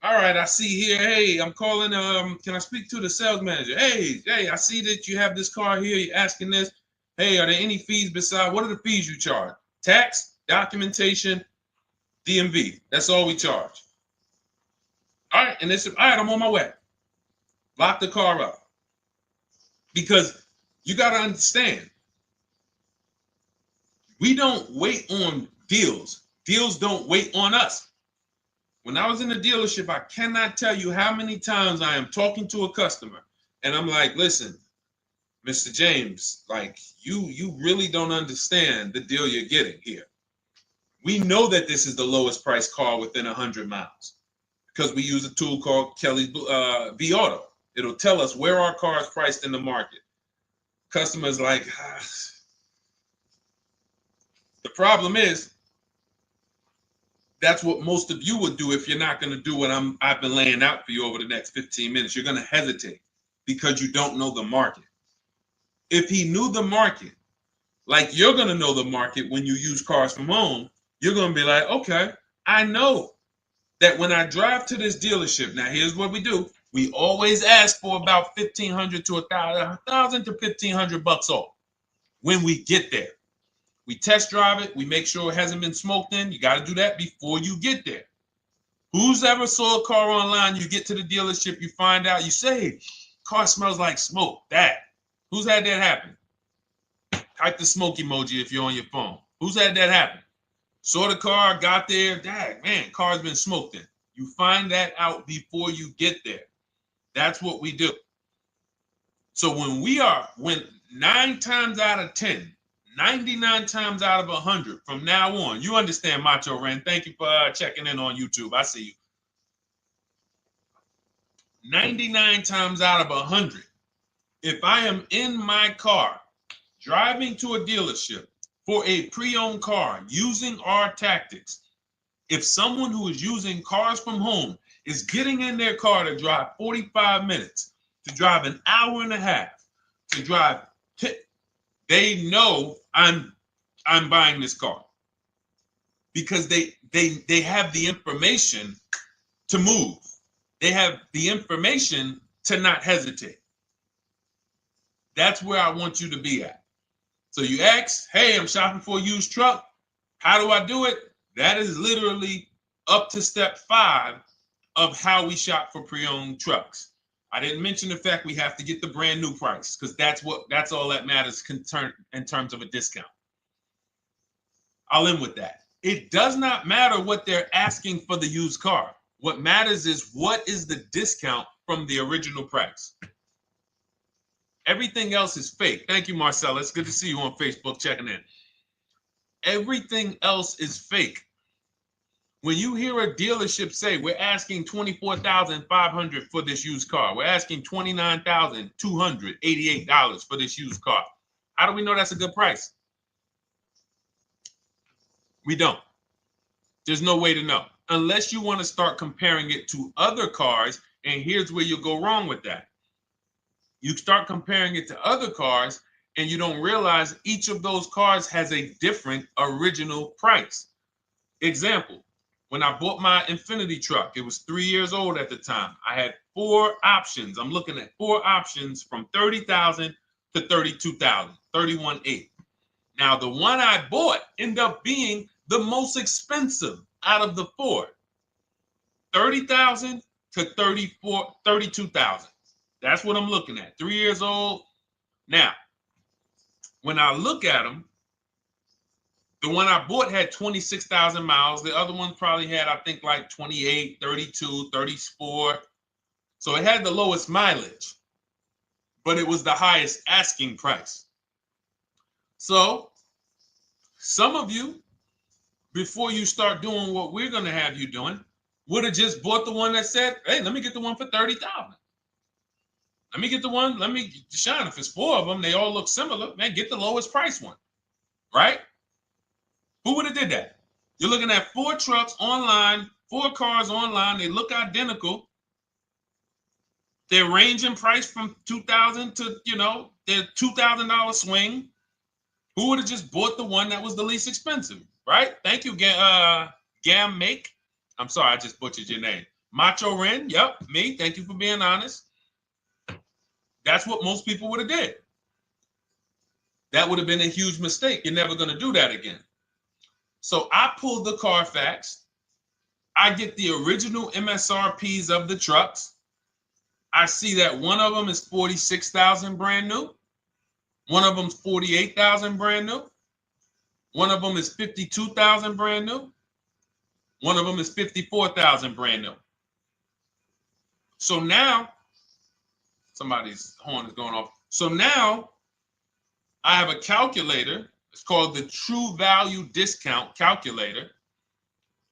All right, I see here, hey, I'm calling, can I speak to the sales manager? Hey, I see that you have this car here, you're asking this. Hey, are there any fees besides, what are the fees you charge? Tax, documentation, DMV, that's all we charge. All right, and all right, I'm on my way. Lock the car up. Because you got to understand, we don't wait on deals. Deals don't wait on us. When I was in the dealership, I cannot tell you how many times I am talking to a customer and I'm like, listen, Mr. James, like you really don't understand the deal you're getting here. We know that this is the lowest price car within 100 miles because we use a tool called Kelly's V Auto. It'll tell us where our car is priced in the market. Customers like, The problem is, that's what most of you would do if you're not going to do what I've been laying out for you over the next 15 minutes. You're going to hesitate because you don't know the market. If he knew the market, like you're going to know the market when you use cars from home, you're going to be like, okay, I know that when I drive to this dealership, now here's what we do. We always ask for about $1,500 to $1,000 to $1,500 off when we get there. We test drive it. We make sure it hasn't been smoked in. You got to do that before you get there. Who's ever saw a car online? You get to the dealership, you find out, you say, car smells like smoke. Who's had that happen? Type the smoke emoji if you're on your phone. Who's had that happen? Saw the car, got there, man, car's been smoked in. You find that out before you get there. That's what we do. So when 9 times out of 10, 99 times out of 100 from now on, you understand, Macho Ren. Thank you for checking in on YouTube. I see you. 99 times out of 100, if I am in my car driving to a dealership for a pre-owned car using our tactics, if someone who is using cars from home is getting in their car to drive 45 minutes, to drive an hour and a half, to drive they know I'm buying this car because they have the information to move. They have the information to not hesitate. That's where I want you to be at. So you ask, hey, I'm shopping for a used truck. How do I do it? That is literally up to step 5 of how we shop for pre-owned trucks. I didn't mention the fact we have to get the brand new price because that's all that matters in terms of a discount. I'll end with that. It does not matter what they're asking for the used car. What matters is what is the discount from the original price. Everything else is fake. Thank you, Marcella. It's good to see you on Facebook checking in. Everything else is fake. When you hear a dealership say, we're asking $24,500 for this used car, we're asking $29,288 for this used car, how do we know that's a good price? We don't. There's no way to know unless you want to start comparing it to other cars. And here's where you'll go wrong with that. You start comparing it to other cars and you don't realize each of those cars has a different original price. Example, when I bought my Infiniti truck, it was 3 years old at the time. I had 4 options. I'm looking at 4 options from $30,000 to $32,000, $31,800. Now, the one I bought ended up being the most expensive out of the 4. $30,000 to $32,000. That's what I'm looking at. 3 years old. Now, when I look at them, the one I bought had 26,000 miles. The other one probably had, I think, like 28, 32, 34. So it had the lowest mileage, but it was the highest asking price. So some of you, before you start doing what we're going to have you doing, would have just bought the one that said, hey, let me get the one for $30,000. Let me get the one, Deshone, if it's 4 of them, they all look similar, man, get the lowest price one, right? Who would have did that? You're looking at 4 trucks online, 4 cars online, they look identical. They range in price from $2,000 to, their $2,000 swing. Who would have just bought the one that was the least expensive, right? Thank you, Gam Make. I'm sorry, I just butchered your name. Macho Ren, yep, me. Thank you for being honest. That's what most people would have did. That would have been a huge mistake. You're never going to do that again. So I pulled the Carfax. I get the original MSRPs of the trucks. I see that one of them is $46,000 brand new. One of them's $48,000 brand new. One of them is $52,000 brand new. One of them is $54,000 brand new. So now, somebody's horn is going off. So now I have a calculator. It's called the True Value Discount Calculator.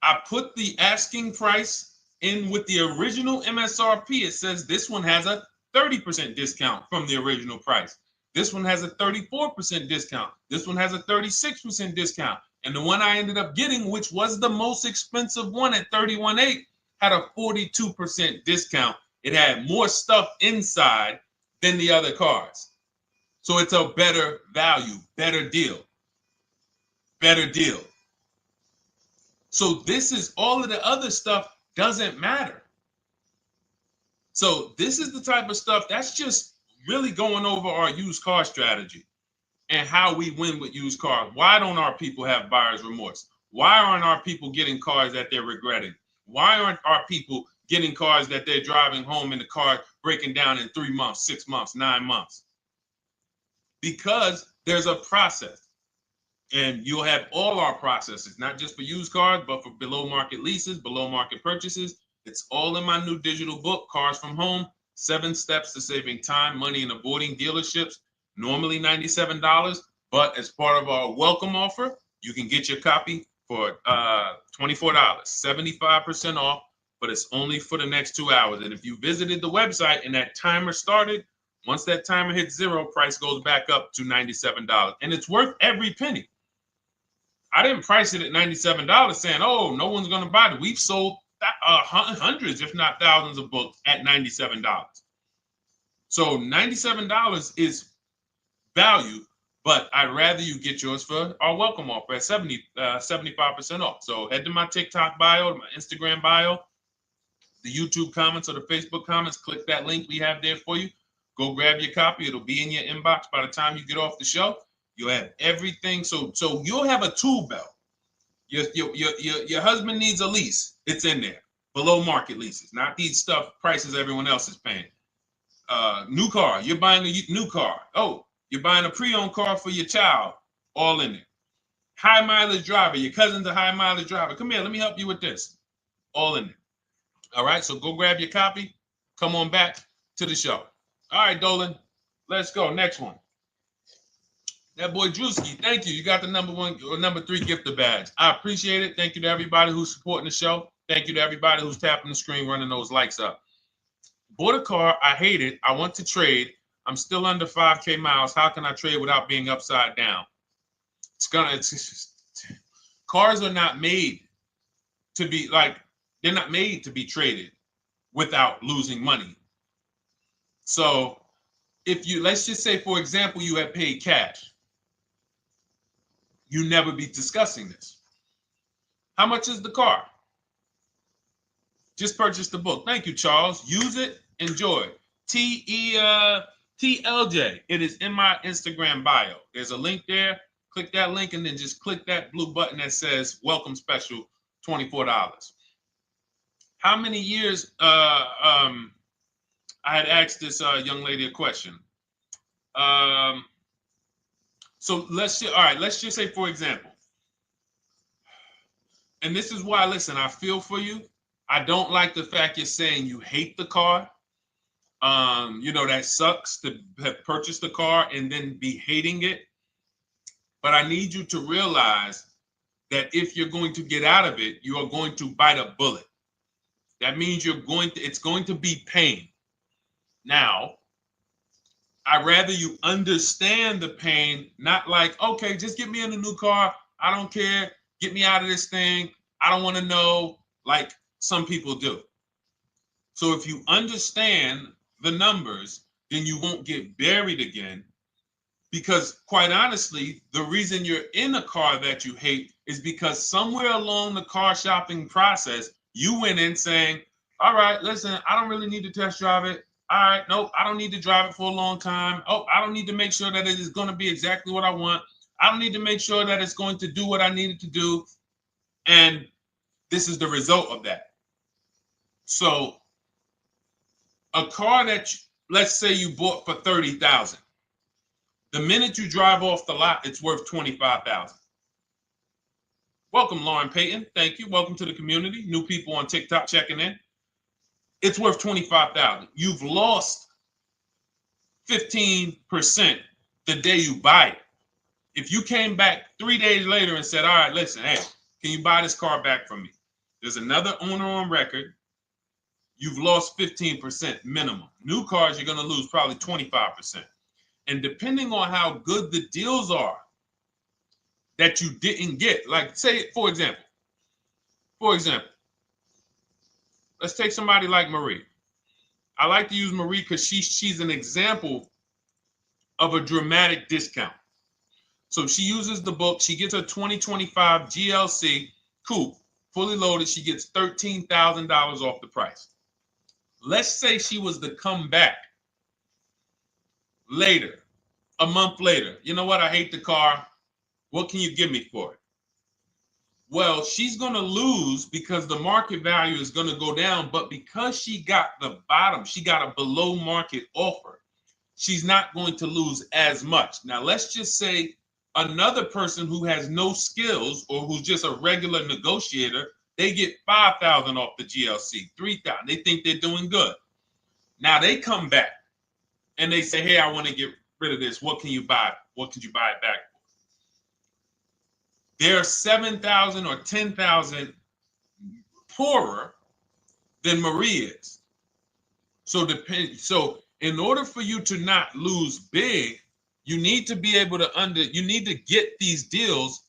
I put the asking price in with the original MSRP. It says this one has a 30% discount from the original price. This one has a 34% discount. This one has a 36% discount. And the one I ended up getting, which was the most expensive one at $31,800, had a 42% discount. It had more stuff inside than the other cars. So it's a better value, better deal. Better deal. So this is all of the other stuff doesn't matter. So this is the type of stuff that's just really going over our used car strategy and how we win with used cars. Why don't our people have buyer's remorse? Why aren't our people getting cars that they're regretting? Why aren't our people getting cars that they're driving home and the car breaking down in 3 months, 6 months, 9 months? Because there's a process. And you'll have all our processes, not just for used cars, but for below market leases, below market purchases. It's all in my new digital book, Cars from Home, 7 Steps to Saving Time, Money, and Avoiding Dealerships. Normally $97, but as part of our welcome offer, you can get your copy for $24, 75% off, but it's only for the next 2 hours. And if you visited the website and that timer started, once that timer hits 0, price goes back up to $97. And it's worth every penny. I didn't price it at $97 saying, oh, no one's going to buy it. We've sold hundreds, if not thousands of books at $97. So $97 is value, But I'd rather you get yours for our welcome offer at 75% off. So head to my TikTok bio, my Instagram bio, the YouTube comments or the Facebook comments. Click that link we have there for you. Go grab your copy. It'll be in your inbox by the time you get off the show. You'll have everything. So you'll have a tool belt. Your husband needs a lease. It's in there. Below market leases, not these stuff prices everyone else is paying. New car. You're buying a new car. Oh, you're buying a pre-owned car for your child. All in there. High mileage driver. Your cousin's a high mileage driver. Come here. Let me help you with this. All in there. All right. So go grab your copy. Come on back to the show. All right, Dolan. Let's go. Next one. That boy Drewski, thank you. You got the number 1 or number 3 gifter badge. I appreciate it. Thank you to everybody who's supporting the show. Thank you to everybody who's tapping the screen, running those likes up. Bought a car. I hate it. I want to trade. I'm still under 5K miles. How can I trade without being upside down? Cars are not made to be they're not made to be traded without losing money. So let's just say, for example, you had paid cash. You never be discussing this. How much is the car? Just purchase the book. Thank you, Charles. Use it. Enjoy. TLJ. It is in my Instagram bio. There's a link there. Click that link and then just click that blue button that says welcome special, $24. How many years? I had asked this young lady a question. So let's just say, for example, and this is why, listen, I feel for you. I don't like the fact you're saying you hate the car. That sucks to have purchased the car and then be hating it. But I need you to realize that if you're going to get out of it, you are going to bite a bullet. That means it's going to be pain. Now, I'd rather you understand the pain, not like, okay, just get me in a new car. I don't care. Get me out of this thing. I don't want to know, like some people do. So if you understand the numbers, then you won't get buried again. Because quite honestly, the reason you're in a car that you hate is because somewhere along the car shopping process, you went in saying, all right, listen, I don't really need to test drive it. All right, nope, I don't need to drive it for a long time. Oh, I don't need to make sure that it is going to be exactly what I want. I don't need to make sure that it's going to do what I need it to do. And this is the result of that. So a car that, let's say you bought for $30,000. The minute you drive off the lot, it's worth $25,000. Welcome, Lauren Payton. Thank you. Welcome to the community. New people on TikTok checking in. It's worth $25,000. You've lost 15% the day you buy it. If you came back 3 days later and said, all right, listen, hey, can you buy this car back from me? There's another owner on record. You've lost 15% minimum. New cars, you're going to lose probably 25%. And depending on how good the deals are that you didn't get, like say, for example, let's take somebody like Marie. I like to use Marie because she's an example of a dramatic discount. So she uses the book. She gets her 2025 GLC coupe, fully loaded. She gets $13,000 off the price. Let's say she was to come back later, a month later. You know what? I hate the car. What can you give me for it? Well, she's going to lose because the market value is going to go down. But because she got the bottom, she got a below market offer, she's not going to lose as much. Now, let's just say another person who has no skills or who's just a regular negotiator, they get $5,000 off the GLC, $3,000. They think they're doing good. Now they come back and they say, hey, I want to get rid of this. What can you buy? What could you buy it back for? They're 7,000 or 10,000 poorer than Marie is. So in order for you to not lose big, you need to be able to you need to get these deals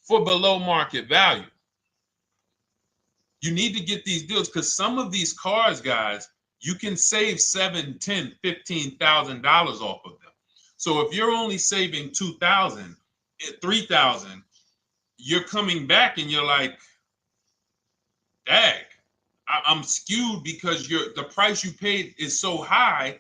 for below market value. You need to get these deals because some of these cars, guys, you can save $7,000, $10,000, $15,000 off of them. So if you're only saving 2,000, 3,000, you're coming back and you're like, dag, I'm skewed because the price you paid is so high.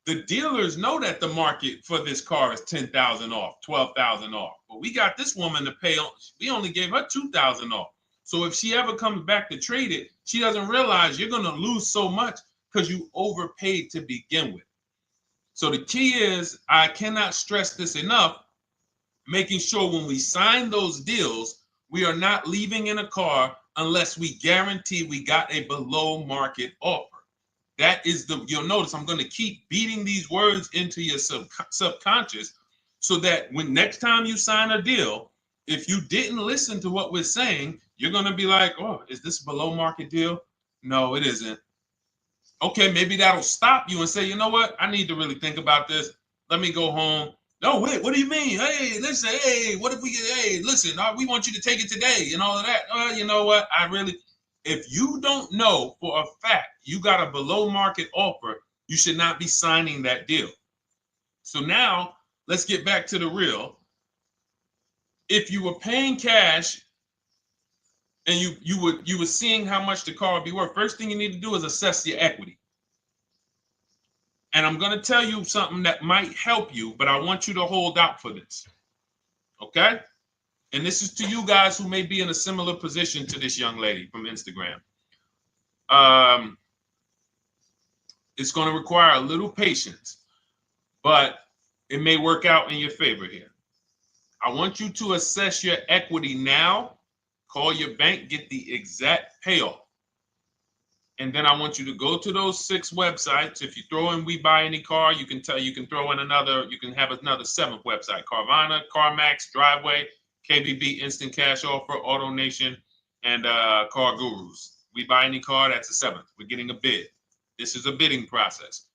The dealers know that the market for this car is 10,000 off, 12,000 off. But we got this woman to pay, we only gave her 2,000 off. So if she ever comes back to trade it, she doesn't realize you're going to lose so much because you overpaid to begin with. So the key is, I cannot stress this enough, making sure when we sign those deals, we are not leaving in a car unless we guarantee we got a below market offer. That is you'll notice I'm going to keep beating these words into your subconscious so that when next time you sign a deal, if you didn't listen to what we're saying, you're going to be like, oh, is this a below market deal? No, it isn't. Okay, maybe that'll stop you and say, you know what? I need to really think about this. Let me go home. No, wait, what do you mean? Hey, listen, hey, what if we get, hey, listen, we want you to take it today and all of that. You know what? If you don't know for a fact you got a below market offer, you should not be signing that deal. So now let's get back to the real. If you were paying cash and you were seeing how much the car would be worth, first thing you need to do is assess your equity. And I'm going to tell you something that might help you, but I want you to hold out for this. Okay? And this is to you guys who may be in a similar position to this young lady from Instagram. It's going to require a little patience, but it may work out in your favor here. I want you to assess your equity now, call your bank, get the exact payoff. And then I want you to go to those 6 websites. If you throw in We Buy Any Car, you can throw in you can have another 7th website: Carvana, CarMax, Driveway, KBB, Instant Cash Offer, AutoNation, and Car Gurus. We Buy Any Car, that's the 7th. We're getting a bid. This is a bidding process.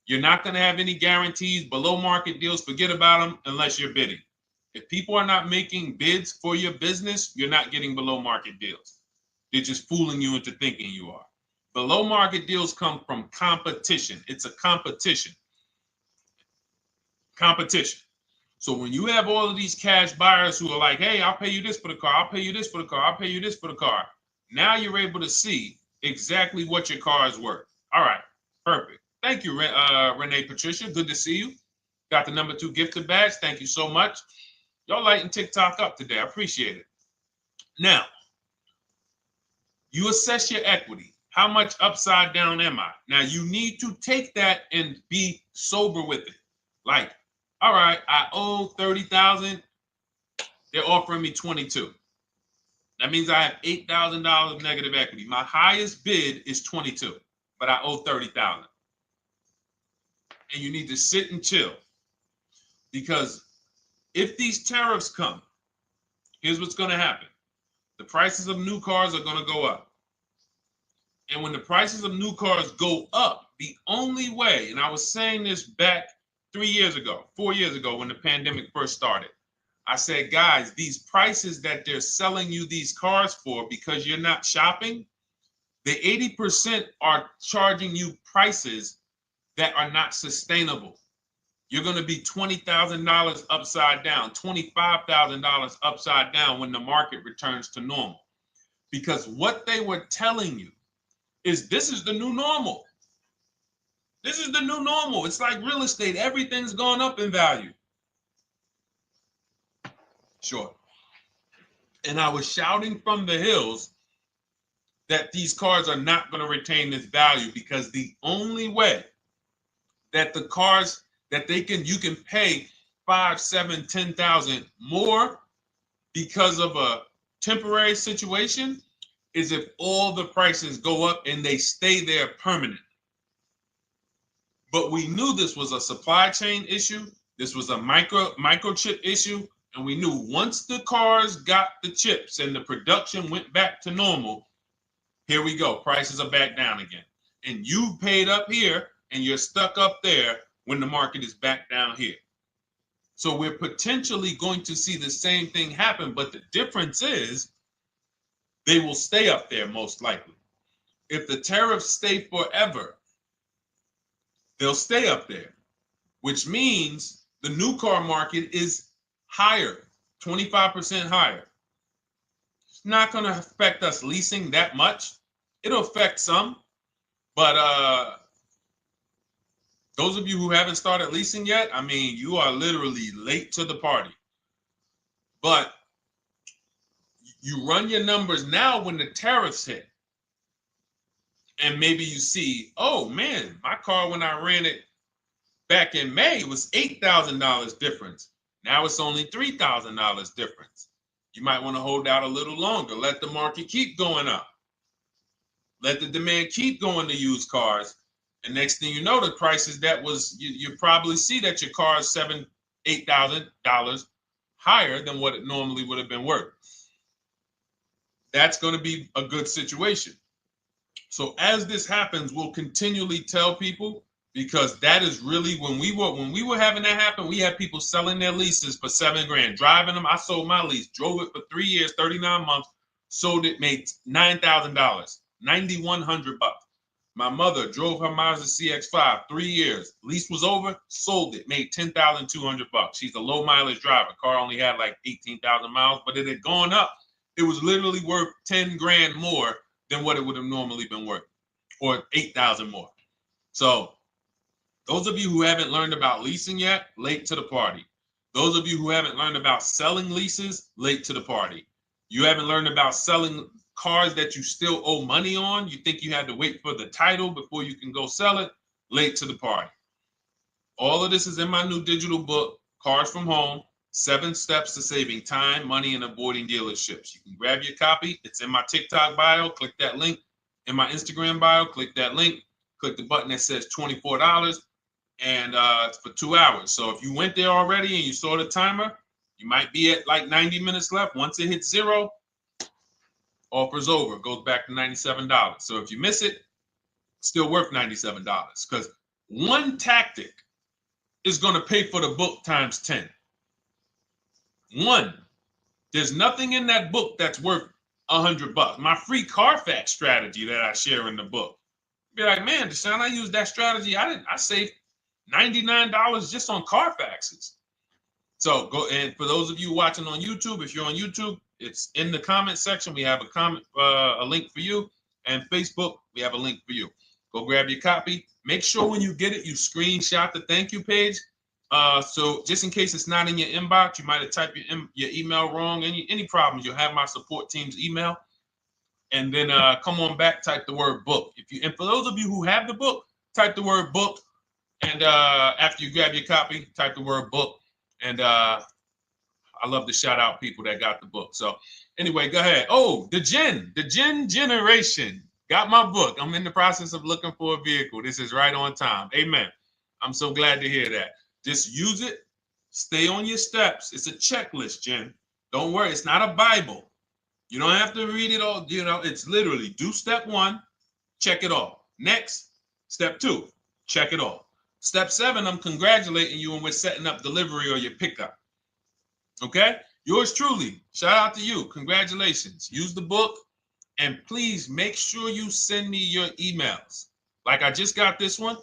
You're not going to have any guarantees, below market deals, forget about them unless you're bidding. If people are not making bids for your business, you're not getting below market deals. They're just fooling you into thinking you are. Below market deals come from competition. It's a competition. Competition. So when you have all of these cash buyers who are like, hey, I'll pay you this for the car, I'll pay you this for the car, I'll pay you this for the car. Now you're able to see exactly what your car is worth. All right, perfect. Thank you, Renee Patricia. Good to see you. Got the number 2 gifted badge. Thank you so much. Y'all lighting TikTok up today. I appreciate it. Now, you assess your equity. How much upside down am I? Now, you need to take that and be sober with it. Like, all right, I owe 30,000. They're offering me 22. That means I have $8,000 of negative equity. My highest bid is 22, but I owe 30,000. And you need to sit and chill, because if these tariffs come, here's what's going to happen. The prices of new cars are going to go up. And when the prices of new cars go up, the only way, and I was saying this back 4 years ago, when the pandemic first started, I said, guys, these prices that they're selling you these cars for because you're not shopping, the 80% are charging you prices that are not sustainable. You're going to be $20,000 upside down, $25,000 upside down when the market returns to normal. Because what they were telling you is this is the new normal. This is the new normal. It's like real estate. Everything's gone up in value. Sure. And I was shouting from the hills that these cars are not going to retain this value, because the only way that the cars that you can pay 5, 7, 10,000 more because of a temporary situation is if all the prices go up and they stay there permanently. But we knew this was a supply chain issue. This was a microchip issue. And we knew once the cars got the chips and the production went back to normal, here we go. Prices are back down again. And you paid up here and you're stuck up there when the market is back down here. So we're potentially going to see the same thing happen, but the difference is they will stay up there most likely. If the tariffs stay forever, they'll stay up there. which means the new car market is higher, 25% higher. It's not going to affect us leasing that much. It'll affect some, but those of you who haven't started leasing yet, I mean, you are literally late to the party. But you run your numbers now when the tariffs hit. And maybe you see, oh man, my car when I ran it back in May was $8,000 difference. Now it's only $3,000 difference. You might want to hold out a little longer. Let the market keep going up. Let the demand keep going to used cars. And next thing you know, the prices that was, you probably see that your car is $7,000, $8,000 higher than what it normally would have been worth. That's going to be a good situation. So as this happens, we'll continually tell people, because that is really when we were having that happen, we had people selling their leases for $7,000, driving them. I sold my lease, drove it for 3 years, 39 months, sold it, made $9,000, $9,100. My mother drove her Mazda CX-5, 3 years, lease was over, sold it, made $10,200. She's a low mileage driver. Car only had like 18,000 miles, but it had gone up. It was literally worth $10,000 more than what it would have normally been worth, or 8,000 more. So those of you who haven't learned about leasing yet, late to the party. Those of you who haven't learned about selling leases, late to the party. You haven't learned about selling cars that you still owe money on. You think you had to wait for the title before you can go sell it, late to the party. All of this is in my new digital book, Cars from Home, 7 Steps to Saving Time, Money, and Avoiding Dealerships. You can grab your copy. It's in my TikTok bio. Click that link. In my Instagram bio, click that link. Click the button that says $24, and it's for 2 hours. So if you went there already and you saw the timer, you might be at like 90 minutes left. Once it hits 0, offer's over. It goes back to $97. So if you miss it, it's still worth $97, because one tactic is going to pay for the book times 10. One, there's nothing in that book that's worth $100. My free Carfax strategy that I share in the book. Be like, man, Deshone, I used that strategy. I saved $99 just on Carfaxes. So go, and for those of you watching on YouTube, if you're on YouTube, it's in the comment section. We have a link for you, and Facebook, we have a link for you. Go grab your copy. Make sure when you get it, you screenshot the thank you page. So just in case it's not in your inbox, you might have typed your email wrong. Any problems, you'll have my support team's email. And then come on back, type the word book. And for those of you who have the book, type the word book. And after you grab your copy, type the word book. And I love to shout out people that got the book. So anyway, go ahead. Oh, the Gen Generation got my book. I'm in the process of looking for a vehicle. This is right on time. Amen. I'm so glad to hear that. Just use it. Stay on your steps. It's a checklist, Jen. Don't worry. It's not a Bible. You don't have to read it all. You know, it's literally do step 1, check it off. Next, step 2, check it off. Step 7, I'm congratulating you and we're setting up delivery or your pickup. Okay? Yours truly. Shout out to you. Congratulations. Use the book, and please make sure you send me your emails. Like I just got this one.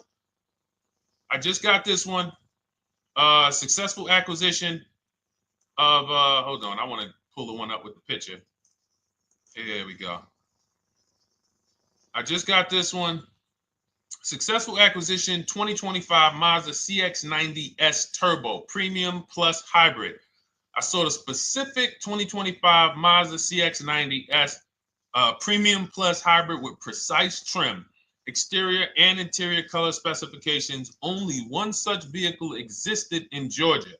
Successful acquisition of, hold on. I want to pull the one up with the picture. There we go. I just got this one. Successful acquisition 2025 Mazda CX-90S Turbo Premium Plus Hybrid. I saw the specific 2025 Mazda CX-90S Premium Plus Hybrid with precise trim, exterior and interior color specifications. Only one such vehicle existed in Georgia.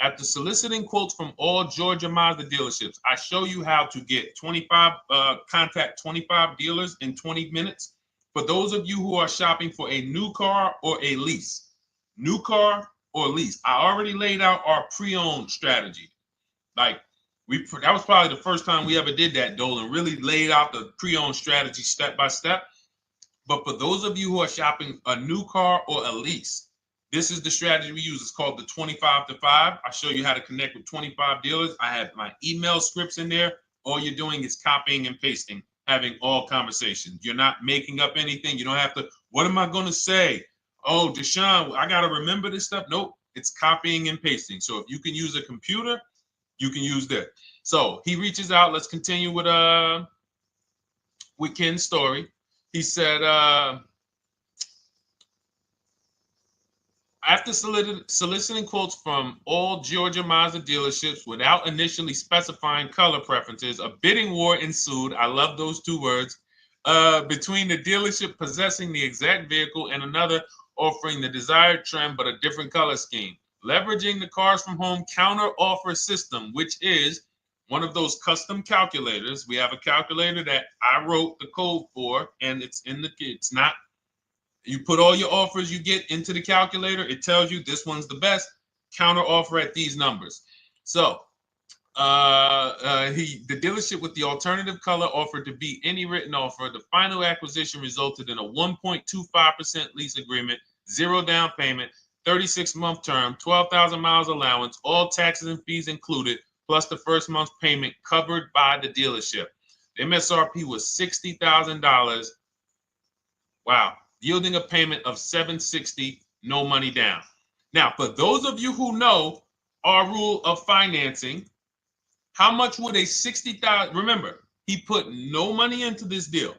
After soliciting quotes from all Georgia Mazda dealerships, I show you how to get contact 25 dealers in 20 minutes. For those of you who are shopping for a new car or a lease, new car or lease, I already laid out our pre-owned strategy. Like that was probably the first time we ever did that, Dolan, really laid out the pre-owned strategy step by step. But for those of you who are shopping a new car or a lease, this is the strategy we use. It's called the 25 to 5. I show you how to connect with 25 dealers. I have my email scripts in there. All you're doing is copying and pasting, having all conversations. You're not making up anything. You don't have to, what am I going to say? Oh, Deshone, I got to remember this stuff. Nope, it's copying and pasting. So if you can use a computer, you can use that. So he reaches out. Let's continue with Ken's story. He said, after soliciting quotes from all Georgia Mazda dealerships without initially specifying color preferences, a bidding war ensued. I love those two words. Between the dealership possessing the exact vehicle and another offering the desired trim but a different color scheme. Leveraging the Cars from Home counter offer system, which is one of those custom calculators. We have a calculator that I wrote the code for, and it's not. You put all your offers you get into the calculator. It tells you this one's the best. Counter offer at these numbers. So the dealership with the alternative color offered to beat any written offer. The final acquisition resulted in a 1.25% lease agreement, 0 down payment, 36-month term, 12,000 miles allowance, all taxes and fees included, plus the first month's payment covered by the dealership. The MSRP was $60,000. Wow. Yielding a payment of $760, no money down. Now, for those of you who know our rule of financing, how much would a $60,000? Remember, he put no money into this deal,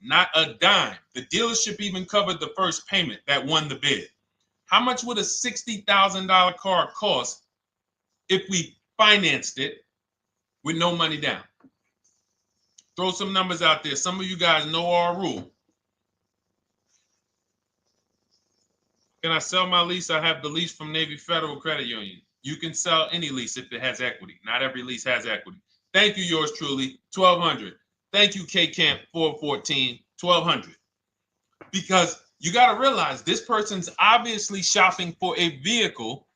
not a dime. The dealership even covered the first payment that won the bid. How much would a $60,000 car cost if we financed it with no money down? Throw some numbers out there. Some of you guys know our rule. Can I sell my lease? I have the lease from Navy Federal Credit Union. You can sell any lease if it has equity. Not every lease has equity. Thank you, yours truly, 1200. Thank you, K Camp 414, 1200. Because you got to realize this person's obviously shopping for a vehicle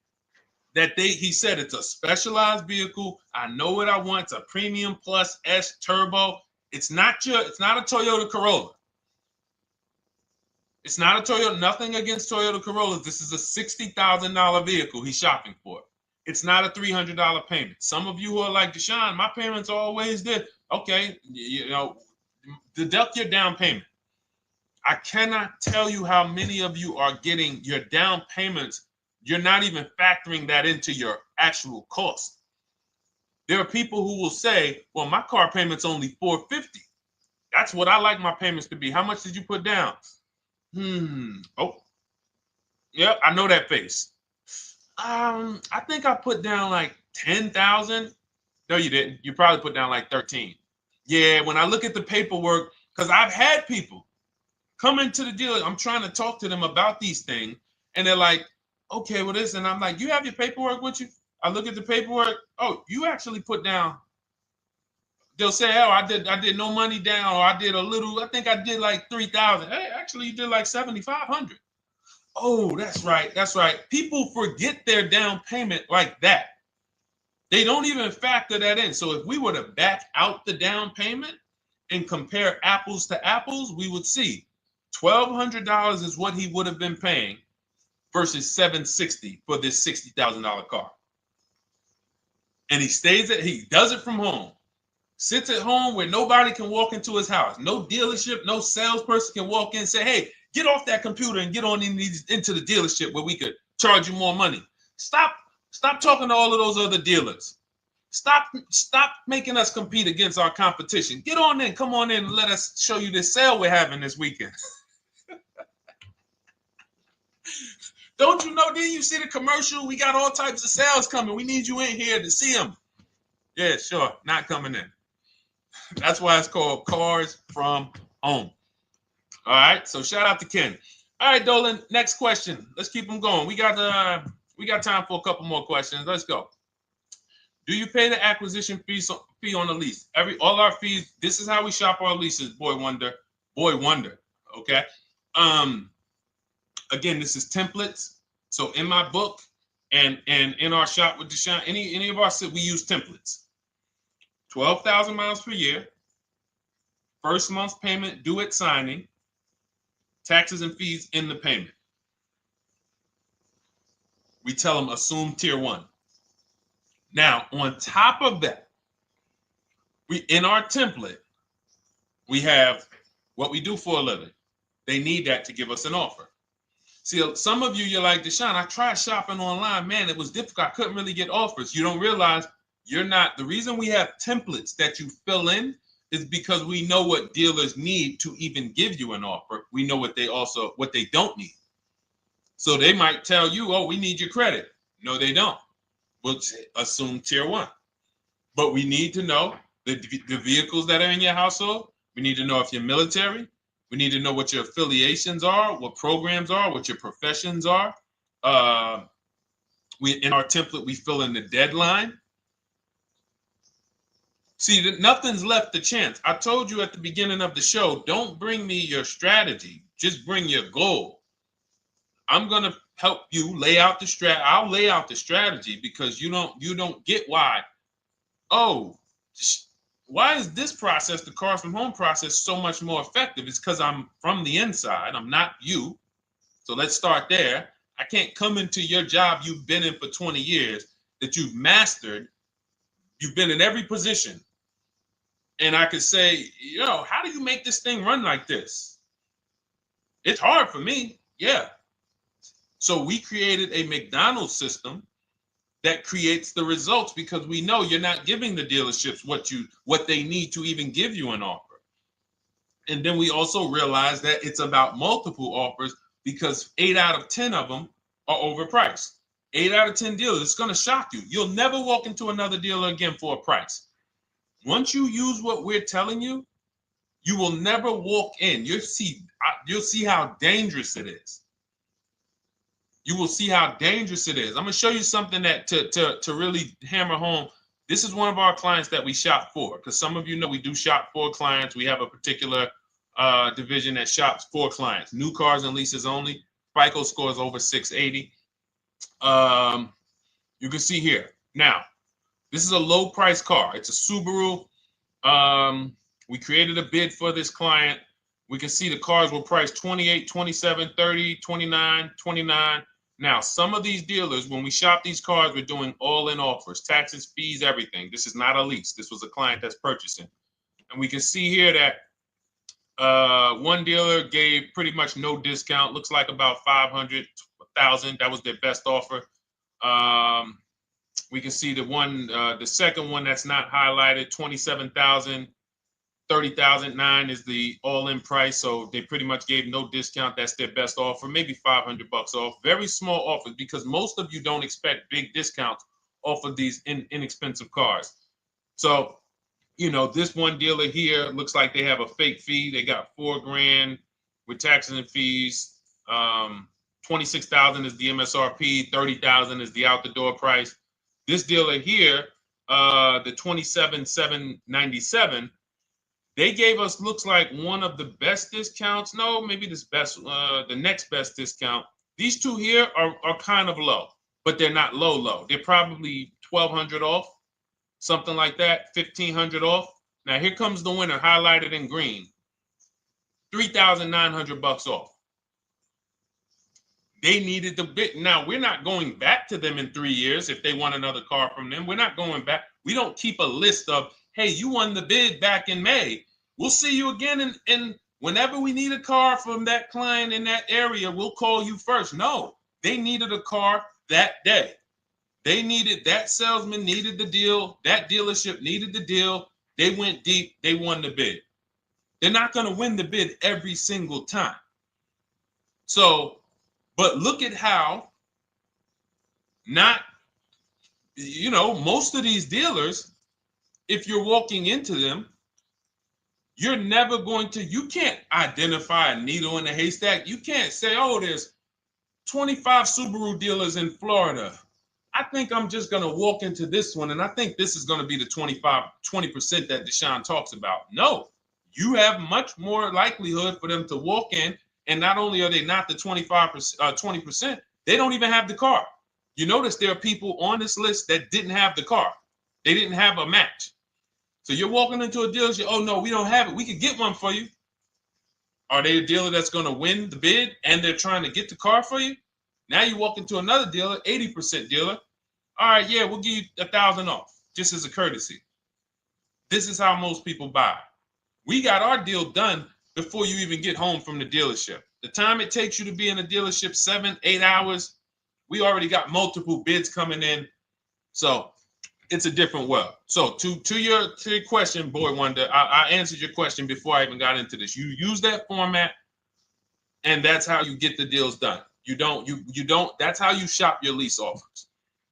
that he said it's a specialized vehicle. I know what I want. It's a premium plus S turbo. It's not a Toyota Corolla. It's not a Toyota, nothing against Toyota Corollas. This is a $60,000 vehicle he's shopping for. It's not a $300 payment. Some of you who are like, Deshone, my payments are always there. Okay, deduct your down payment. I cannot tell you how many of you are getting your down payments. You're not even factoring that into your actual cost. There are people who will say, well, my car payment's only $450. That's what I like my payments to be. How much did you put down? Oh, yep, I know that face. I think I put down like 10,000. No, you didn't. You probably put down like 13. Yeah, when I look at the paperwork, because I've had people come into the dealer. I'm trying to talk to them about these things, and they're like, okay, well, this, and I'm like, you have your paperwork with you? I look at the paperwork. Oh, you actually put down. They'll say, oh, I did no money down, or I did a little, I think I did like 3,000. Hey, actually you did like 7,500. Oh, that's right. People forget their down payment like that. They don't even factor that in. So if we were to back out the down payment and compare apples to apples, we would see $1,200 is what he would have been paying versus $760 for this $60,000 car. And he does it from home. Sits at home where nobody can walk into his house. No dealership, no salesperson can walk in and say, hey, get off that computer and get on into the dealership where we could charge you more money. Stop talking to all of those other dealers. Stop making us compete against our competition. Get on in, come on in and let us show you this sale we're having this weekend. Don't you know, didn't you see the commercial? We got all types of sales coming. We need you in here to see them. Yeah, sure, not coming in. That's why it's called Cars from Home. All right, so shout out to Ken. All right, Dolan, next question. Let's keep them going. We got time for a couple more questions. Let's go. Do you pay the acquisition fee on the lease? All our fees. This is how we shop our leases. Boy wonder. Okay. Again, this is templates. So in my book and in our shop with Deshone, any of our we use templates. 12,000 miles per year. First month's payment due at signing. Taxes and fees in the payment. We tell them assume tier 1. Now, on top of that, in our template, we have what we do for a living. They need that to give us an offer. See, some of you, you're like, Deshone, I tried shopping online. Man, it was difficult. I couldn't really get offers. You don't realize you're not. The reason we have templates that you fill in is because we know what dealers need to even give you an offer. We know what they don't need. So they might tell you, oh, we need your credit. No, they don't. We'll assume tier 1. But we need to know the vehicles that are in your household. We need to know if you're military. We need to know what your affiliations are, what programs are, what your professions are. In our template, we fill in the deadline. See, nothing's left to chance. I told you at the beginning of the show, don't bring me your strategy. Just bring your goal. I'm going to help you lay out the I'll lay out the strategy because you don't get why. Oh, why is this process, the Cars from Home process, so much more effective? It's because I'm from the inside. I'm not you. So let's start there. I can't come into your job you've been in for 20 years, that you've mastered. You've been in every position. And I could say, how do you make this thing run like this? It's hard for me. Yeah. So we created a McDonald's system that creates the results because we know you're not giving the dealerships what they need to even give you an offer. And then we also realize that it's about multiple offers because 8 out of 10 of them are overpriced. 8 out of 10 dealers, it's going to shock you. You'll never walk into another dealer again for a price. Once you use what we're telling you, you will never walk in. You'll see how dangerous it is. You will see how dangerous it is. I'm going to show you something that to really hammer home. This is one of our clients that we shop for, because some of you know we do shop for clients. We have a particular division that shops for clients. New cars and leases only. FICO score is over 680. You can see here. Now, this is a low price car. It's a Subaru. We created a bid for this client. We can see the cars were priced 28, 27, 30, 29, 29. Now, some of these dealers, when we shop these cars, we're doing all-in offers, taxes, fees, everything. This is not a lease. This was a client that's purchasing. And we can see here that one dealer gave pretty much no discount. Looks like about 500, 1,000. That was their best offer. We can see the second one that's not highlighted, 27,000. 30,009 is the all-in price, so they pretty much gave no discount. That's their best offer, maybe $500 off. Very small offers because most of you don't expect big discounts off of these inexpensive cars. So, this one dealer here looks like they have a fake fee. They got $4,000 with taxes and fees. 26,000 is the MSRP. 30,000 is the out the door price. This dealer here, the 27,797. They gave us, looks like, one of the best discounts. No, maybe the next best discount. These two here are kind of low, but they're not low. They're probably 1,200 off, something like that, 1,500 off. Now here comes the winner, highlighted in green, 3,900 off. They needed the bid. Now we're not going back to them in 3 years if they want another car from them. We're not going back. We don't keep a list of, hey, you won the bid back in May. We'll see you again. And whenever we need a car from that client in that area, we'll call you first. No, they needed a car that day. That salesman needed the deal. That dealership needed the deal. They went deep. They won the bid. They're not going to win the bid every single time. So, but look at how most of these dealers, if you're walking into them, you can't identify a needle in a haystack. You can't say, oh, there's 25 Subaru dealers in Florida. I think I'm just going to walk into this one, and I think this is going to be the 20% that Deshone talks about. No, you have much more likelihood for them to walk in, and not only are they not the 20%, they don't even have the car. You notice there are people on this list that didn't have the car. They didn't have a match. So you're walking into a dealership, oh, no, we don't have it. We could get one for you. Are they a dealer that's going to win the bid and they're trying to get the car for you? Now you walk into another dealer, 80% dealer. All right, yeah, we'll give you 1,000 off, just as a courtesy. This is how most people buy. We got our deal done before you even get home from the dealership. The time it takes you to be in a dealership, 7-8 hours, we already got multiple bids coming in. So it's a different world. So to your question, Boy Wonder, I answered your question before I even got into this. You use that format, and that's how you get the deals done. You don't, that's how you shop your lease offers.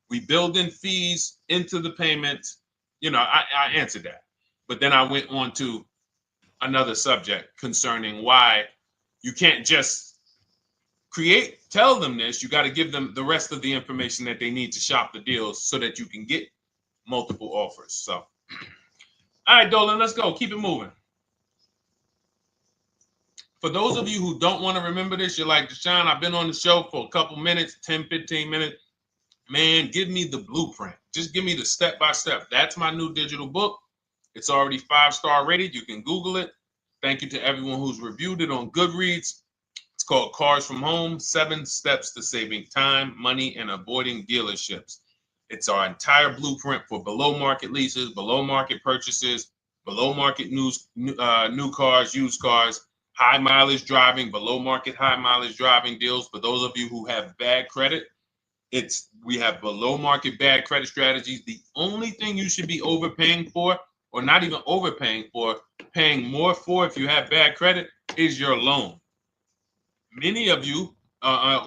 We build in fees into the payments. You know, I answered that. But then I went on to another subject concerning why you can't just tell them this. You got to give them the rest of the information that they need to shop the deals so that you can get multiple offers. So, all right, Dolan, let's go. Keep it moving. For those of you who don't want to remember this, you're like, Deshone, I've been on the show for a couple minutes, 10, 15 minutes. Man, give me the blueprint. Just give me the step-by-step. That's my new digital book. It's already 5-star rated. You can Google it. Thank you to everyone who's reviewed it on Goodreads. It's called Cars from Home, 7 Steps to Saving Time, Money, and Avoiding Dealerships. It's our entire blueprint for below market leases, below market purchases, below market new cars, used cars, high mileage driving, below market high mileage driving deals. For those of you who have bad credit, we have below market bad credit strategies. The only thing you should be overpaying for, or not even overpaying for, paying more for if you have bad credit, is your loan. Many of you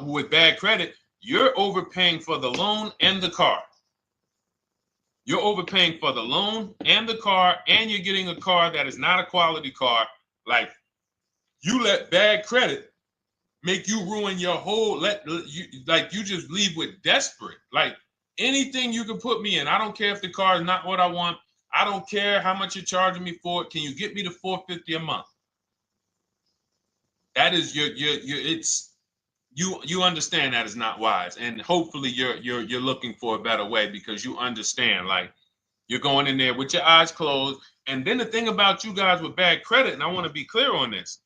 with bad credit, you're overpaying for the loan and the car. You're overpaying for the loan and the car, and you're getting a car that is not a quality car. Like, you let bad credit make you ruin your whole, you just leave with desperate. Like, anything you can put me in. I don't care if the car is not what I want. I don't care how much you're charging me for it. Can you get me to $450 a month? That is you understand that is not wise. And hopefully you're looking for a better way, because you understand, like, you're going in there with your eyes closed. And then the thing about you guys with bad credit, and I want to be clear on this,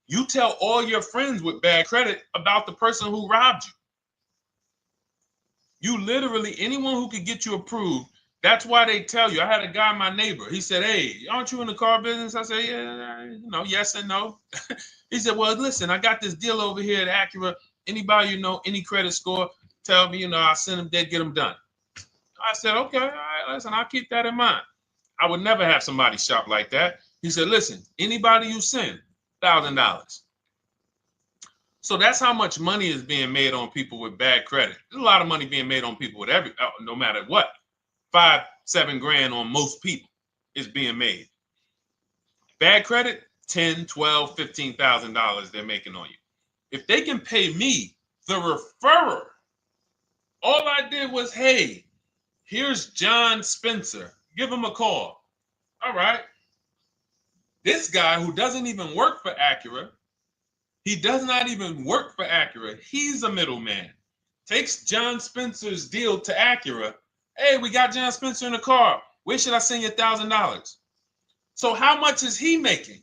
you tell all your friends with bad credit about the person who robbed you. You literally, anyone who could get you approved, that's why they tell you. I had a guy, my neighbor, he said, hey, aren't you in the car business? I said, yeah, yes and no. He said, well, listen, I got this deal over here at Acura. Anybody you know, any credit score, tell me, I'll send them there, get them done. I said, okay, all right, listen, I'll keep that in mind. I would never have somebody shop like that. He said, listen, anybody you send, $1,000. So that's how much money is being made on people with bad credit. There's a lot of money being made on people with no matter what. 5-7 grand on most people is being made. Bad credit, $10,000, $12,000, $15,000 they're making on you. If they can pay me, the referrer, all I did was, hey, here's John Spencer. Give him a call. All right. This guy who doesn't even work for Acura, he does not even work for Acura. He's a middleman. Takes John Spencer's deal to Acura. Hey, we got John Spencer in the car. Where should I send you $1,000? So how much is he making?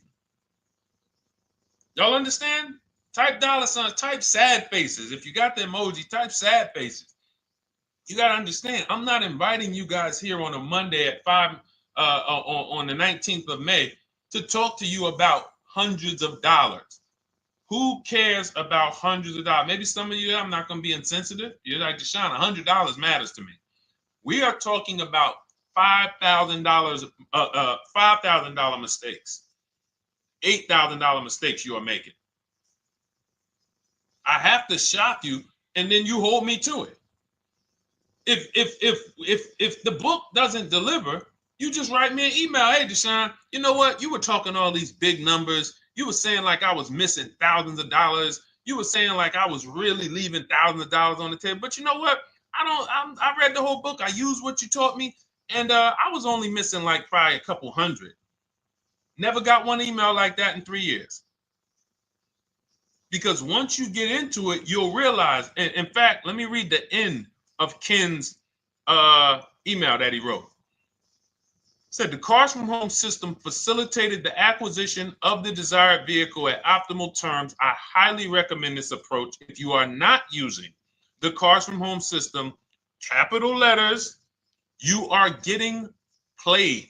Y'all understand? Type dollar signs, type sad faces. If you got the emoji, type sad faces. You got to understand, I'm not inviting you guys here on a Monday at 5 on the 19th of May to talk to you about hundreds of dollars. Who cares about hundreds of dollars? Maybe some of you, I'm not going to be insensitive. You're like, Deshone, $100 matters to me. We are talking about $5,000 mistakes, $8,000 mistakes you are making. I have to shock you, and then you hold me to it. If the book doesn't deliver, you just write me an email. Hey, Deshone, you know what? You were talking all these big numbers. You were saying like I was missing thousands of dollars. You were saying like I was really leaving thousands of dollars on the table. But you know what? I read the whole book. I used what you taught me. And I was only missing like probably a couple hundred. Never got one email like that in 3 years. Because once you get into it, you'll realize. And in fact, let me read the end of Ken's email that he wrote. Said the Cars from Home system facilitated the acquisition of the desired vehicle at optimal terms. I highly recommend this approach. If you are not using the Cars from Home system, capital letters, you are getting played.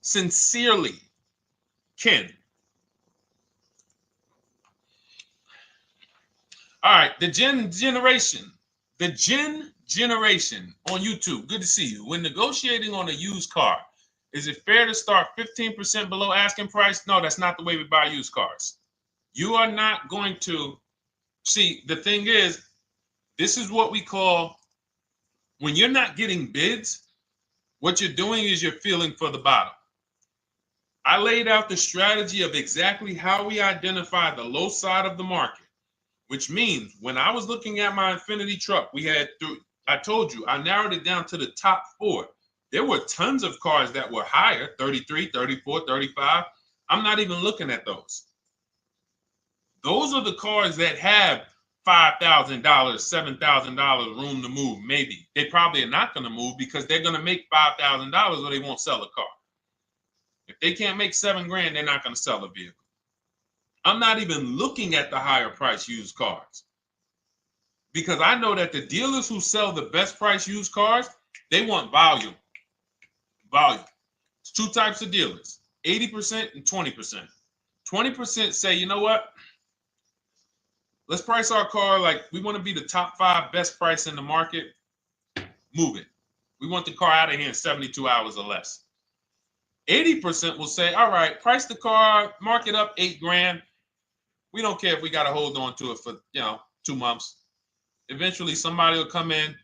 Sincerely, Ken. All right, the Gen Generation on YouTube. Good to see you. When negotiating on a used car, is it fair to start 15% below asking price? No, that's not the way we buy used cars. You are not going to see. The thing is, this is what we call, when you're not getting bids, what you're doing is you're feeling for the bottom. I laid out the strategy of exactly how we identify the low side of the market, which means when I was looking at my Infinity truck, I told you, I narrowed it down to the top 4. There were tons of cars that were higher, 33, 34, 35. I'm not even looking at those. Those are the cars that have $5,000, $7,000 room to move. Maybe they probably are not going to move because they're going to make $5,000 or they won't sell a car. If they can't make $7,000, they're not going to sell a vehicle. I'm not even looking at the higher price used cars because I know that the dealers who sell the best price used cars, they want volume. Volume. It's 2 types of dealers, 80% and 20%. 20% say, you know what? Let's price our car like we want to be the top 5 best price in the market. Move it. We want the car out of here in 72 hours or less. 80% will say, all right, price the car, mark it up $8,000. We don't care if we got to hold on to it for 2 months. Eventually, somebody will come in.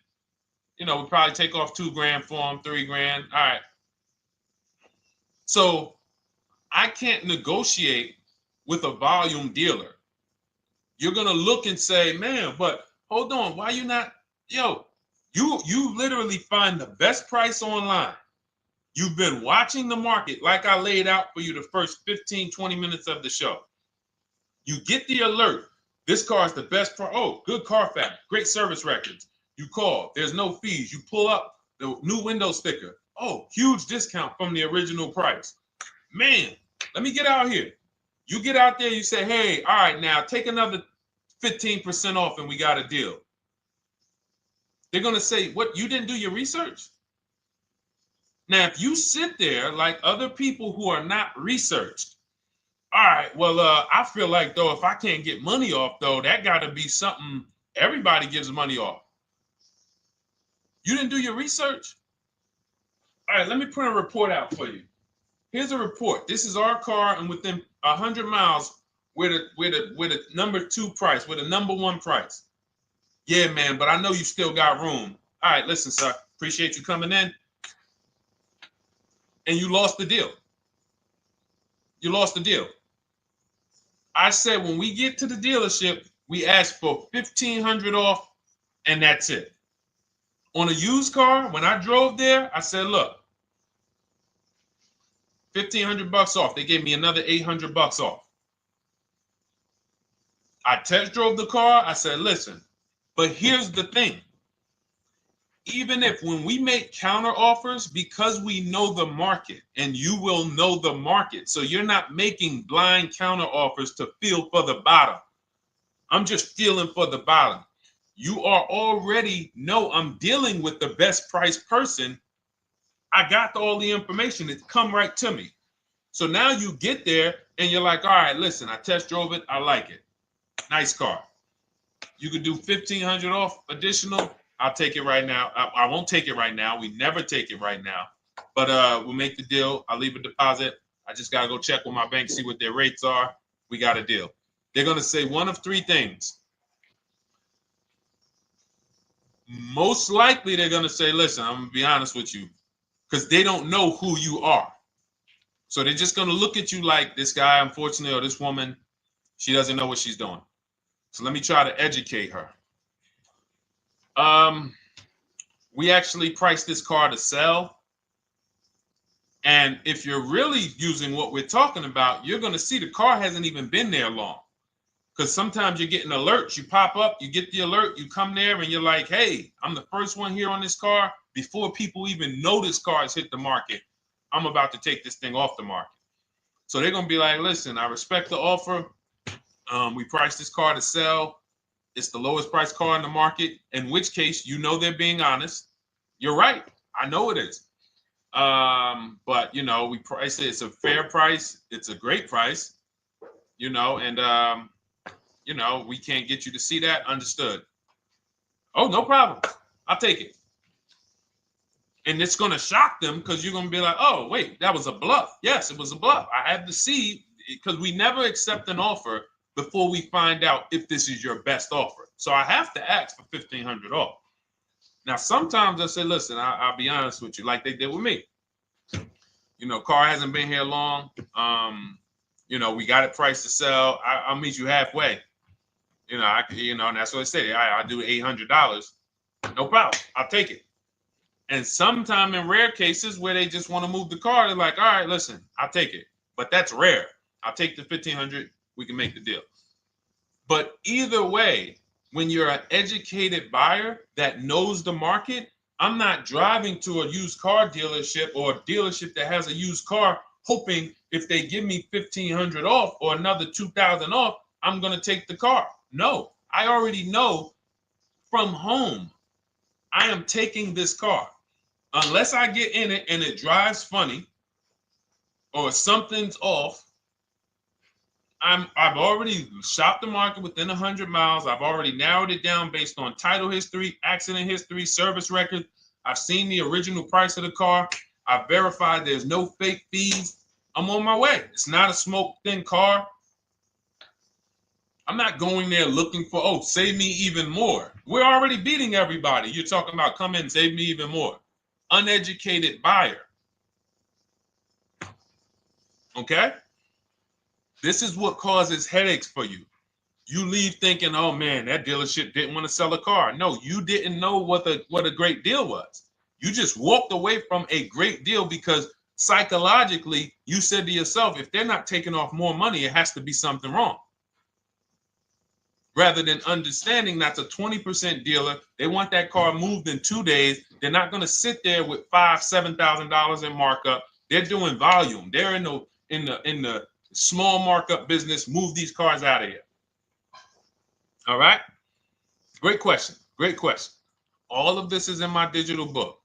We'll probably take off $2,000 for them, $3,000. All right. So I can't negotiate with a volume dealer. You're gonna look and say, man, but hold on, why you not? You literally find the best price online. You've been watching the market like I laid out for you the first 15, 20 minutes of the show. You get the alert. This car is the best price. Oh, good Carfax, great service records. You call, there's no fees. You pull up the new window sticker. Oh, huge discount from the original price. Man, let me get out here. You get out there, you say, hey, all right, now take another 15% off and we got a deal. They're going to say, what, you didn't do your research? Now, if you sit there like other people who are not researched, all right, well, I feel like, though, if I can't get money off, though, that got to be something everybody gives money off. You didn't do your research? All right, let me print a report out for you. Here's a report. This is our car, and within 100 miles, we're the number 2 price, we're the number 1 price. Yeah, man, but I know you still got room. All right, listen, sir, appreciate you coming in. And you lost the deal. You lost the deal. I said when we get to the dealership, we ask for $1,500 off, and that's it. On a used car, when I drove there, I said, look, $1,500 off. They gave me another $800 off. I test drove the car. I said, listen, but here's the thing. Even if when we make counter offers, because we know the market, and you will know the market, so you're not making blind counter offers to feel for the bottom. I'm just feeling for the bottom. You are already know I'm dealing with the best price person. I got all the information. It's come right to me. So now you get there and you're like, all right, listen, I test drove it. I like it. Nice car. You could do $1,500 off additional. I'll take it right now. I won't take it right now. We never take it right now. But we'll make the deal. I'll leave a deposit. I just got to go check with my bank, see what their rates are. We got a deal. They're going to say one of 3 things. Most likely they're going to say, listen, I'm going to be honest with you, because they don't know who you are. So they're just going to look at you like this guy, unfortunately, or this woman, she doesn't know what she's doing. So let me try to educate her. We actually priced this car to sell. And if you're really using what we're talking about, you're going to see the car hasn't even been there long. Because sometimes you're getting alerts. You pop up, you get the alert, you come there, and you're like, hey, I'm the first one here on this car. Before people even know this car has hit the market, I'm about to take this thing off the market. So they're going to be like, listen, I respect the offer. We priced this car to sell. It's the lowest price car in the market, in which case, they're being honest. You're right. I know it is. But, we price it. It's a fair price. It's a great price, and, you know, we can't get you to see that. Understood. Oh, no problem. I'll take it. And it's going to shock them because you're going to be like, oh, wait, that was a bluff. Yes, it was a bluff. I had to see, because we never accept an offer before we find out if this is your best offer. So I have to ask for $1,500 off. Now, sometimes I say, listen, I'll be honest with you, like they did with me. You know, car hasn't been here long. You know, we got it priced to sell. I'll meet you halfway. You know, and that's what I say. I'll do $800. No problem. I'll take it. And sometime in rare cases where they just want to move the car, they're like, all right, listen, I'll take it. But that's rare. I'll take the $1,500. We can make the deal. But either way, when you're an educated buyer that knows the market, I'm not driving to a used car dealership or a dealership that has a used car hoping if they give me $1,500 off or another $2,000 off, I'm going to take the car. No, I already know from home I am taking this car. Unless I get in it and it drives funny or something's off, I've already shopped the market within 100 miles. I've already narrowed it down based on title history, accident history, service record. I've seen the original price of the car. I've verified there's no fake fees. I'm on my way. It's not a smoke thin car. I'm not going there looking for, oh, save me even more. We're already beating everybody. You're talking about come in, save me even more. Uneducated buyer. Okay? This is what causes headaches for you. You leave thinking, oh man, that dealership didn't want to sell a car. No, you didn't know what a great deal was. You just walked away from a great deal because psychologically you said to yourself, if they're not taking off more money, it has to be something wrong. Rather than understanding that's a 20% dealer, they want that car moved in 2 days. They're not going to sit there with $5,000, $7,000 in markup. They're doing volume. They're in the small markup business. Move these cars out of here. All right. Great question. Great question. All of this is in my digital book.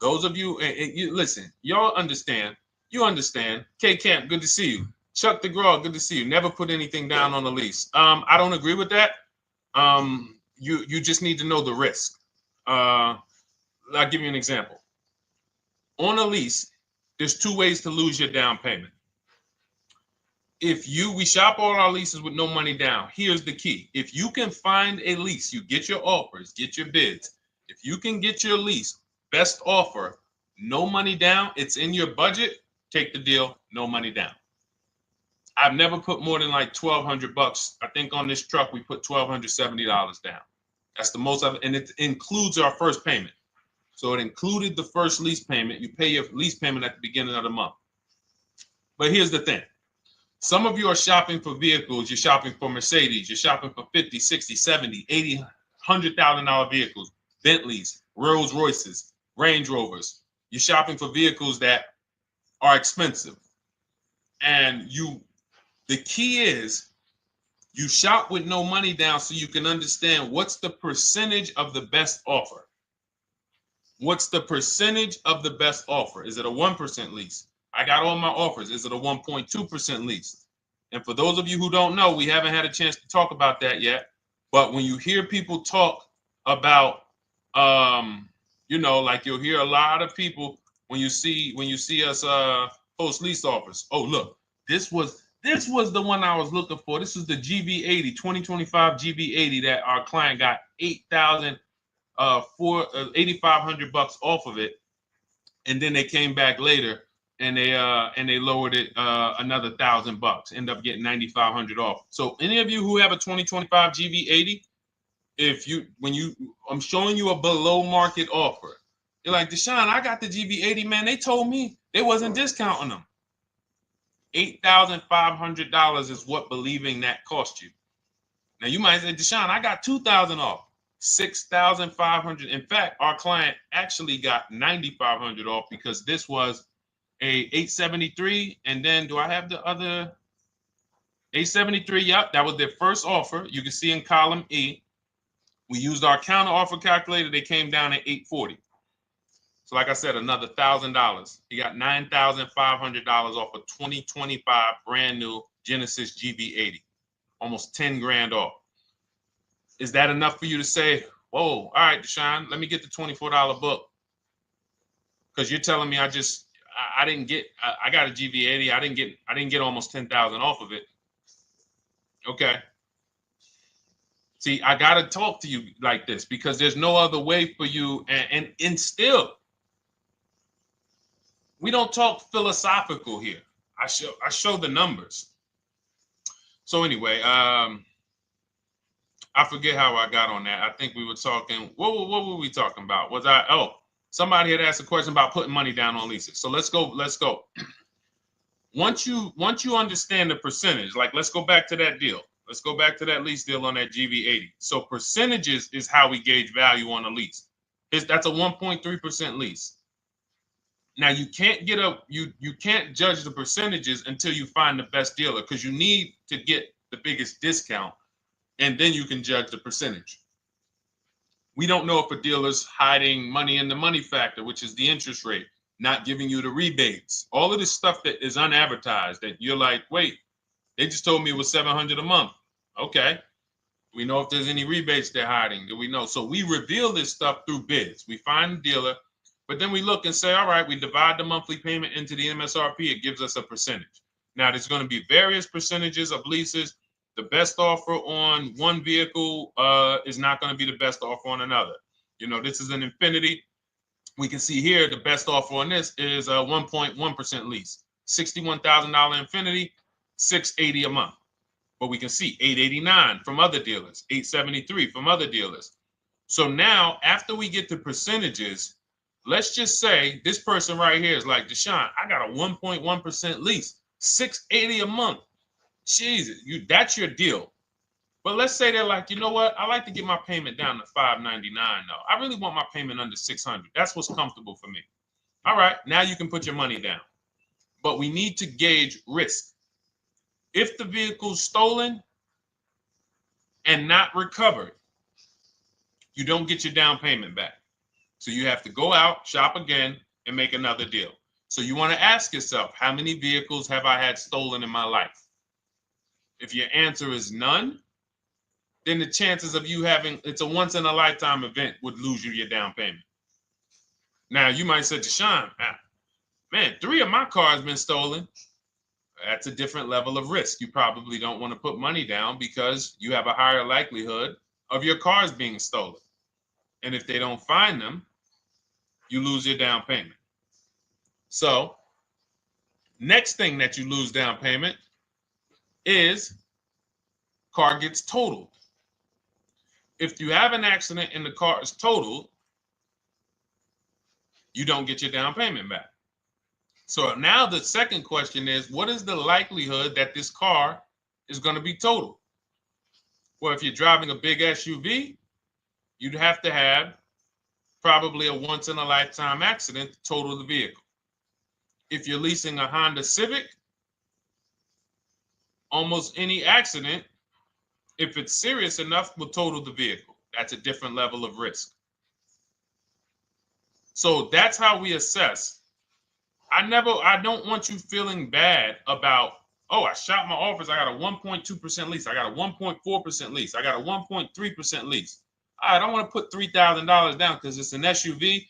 Those of you, and you listen, y'all understand. You understand. K Camp, good to see you. Chuck DeGraw, good to see you. Never put anything down on the lease. I don't agree with that. You just need to know the risk. I'll give you an example. On a lease, there's 2 ways to lose your down payment. We shop all our leases with no money down. Here's the key. If you can find a lease, you get your offers, get your bids. If you can get your lease, best offer, no money down, it's in your budget, take the deal, no money down. I've never put more than like $1,200. I think on this truck, we put $1,270 down. That's the most of it. And it includes our first payment. So it included the first lease payment. You pay your lease payment at the beginning of the month. But here's the thing. Some of you are shopping for vehicles. You're shopping for Mercedes. You're shopping for 50, 60, 70, 80, $100,000 vehicles, Bentleys, Rolls Royces, Range Rovers. You're shopping for vehicles that are expensive. And the key is you shop with no money down so you can understand what's the percentage of the best offer. What's the percentage of the best offer? Is it a 1% lease? I got all my offers. Is it a 1.2% lease? And for those of you who don't know, we haven't had a chance to talk about that yet. But when you hear people talk about, like you'll hear a lot of people when you see us post lease offers. Oh, look, this was the one I was looking for. This is the GV80, 2025 GV80 that our client got $8,500 off of it, and then they came back later and they lowered it another $1,000. End up getting $9,500 off. So any of you who have a 2025 GV80, I'm showing you a below market offer. You're like, Deshone, I got the GV80, man. They told me they wasn't discounting them. $8,500 is what believing that cost you. Now you might say, Deshone, I got $2,000 off. $6,500. In fact, our client actually got $9,500 off because this was a 873. And then do I have the other 873? Yep, that was their first offer. You can see in column E. We used our counter offer calculator. They came down at 840. So like I said, another $1,000. He got $9,500 off a 2025 brand new Genesis GV80. almost 10 grand off. Is that enough for you to say, whoa, all right, Deshone, let me get the $24 book? Because you're telling me I didn't get, I got a GV80. I didn't get almost 10,000 off of it. Okay. See, I got to talk to you like this because there's no other way for you. And still, we don't talk philosophical here. I show the numbers. So anyway, I forget how I got on that. I think we were talking, what were we talking about? Somebody had asked a question about putting money down on leases. So let's go. Once you understand the percentage, like let's go back to that deal. Let's go back to that lease deal on that GV80. So percentages is how we gauge value on a lease. That's a 1.3% lease. Now you can't you can't judge the percentages until you find the best dealer, because you need to get the biggest discount, and then you can judge the percentage. We don't know if a dealer's hiding money in the money factor, which is the interest rate, not giving you the rebates, all of this stuff that is unadvertised that you're like, wait, they just told me it was $700 a month. Okay. We know if there's any rebates they're hiding. Do we know? So we reveal this stuff through bids. We find the dealer, but then we look and say, all right, we divide the monthly payment into the MSRP. It gives us a percentage. Now, there's going to be various percentages of leases. The best offer on one vehicle is not going to be the best offer on another. You know, this is an Infinity. We can see here the best offer on this is a 1.1% lease. $61,000 Infinity, $680 a month. But we can see $889 from other dealers, $873 from other dealers. So now, after we get the percentages, let's just say this person right here is like, Deshone, I got a 1.1% lease, $680 a month. Jesus, that's your deal. But let's say they're like, you know what? I like to get my payment down to $599 though. I really want my payment under $600. That's what's comfortable for me. All right, now you can put your money down. But we need to gauge risk. If the vehicle's stolen and not recovered, you don't get your down payment back. So you have to go out, shop again, and make another deal. So you want to ask yourself, how many vehicles have I had stolen in my life? If your answer is none, then the chances of you having, it's a once in a lifetime event, would lose you your down payment. Now you might say, Deshone, man, 3 of my cars been stolen. That's a different level of risk. You probably don't want to put money down because you have a higher likelihood of your cars being stolen. And if they don't find them, you lose your down payment. So next thing that you lose down payment is car gets totaled. If you have an accident and the car is totaled, you don't get your down payment back. So now the second question is, what is the likelihood that this car is going to be totaled? Well, if you're driving a big SUV, you'd have to have probably a once in a lifetime accident to total the vehicle. If you're leasing a Honda Civic, almost any accident, if it's serious enough, will total the vehicle. That's a different level of risk. So that's how we assess. I don't want you feeling bad about, oh, I shot my office. I got a 1.2% lease. I got a 1.4% lease. I got a 1.3% lease. I don't want to put $3,000 down because it's an SUV.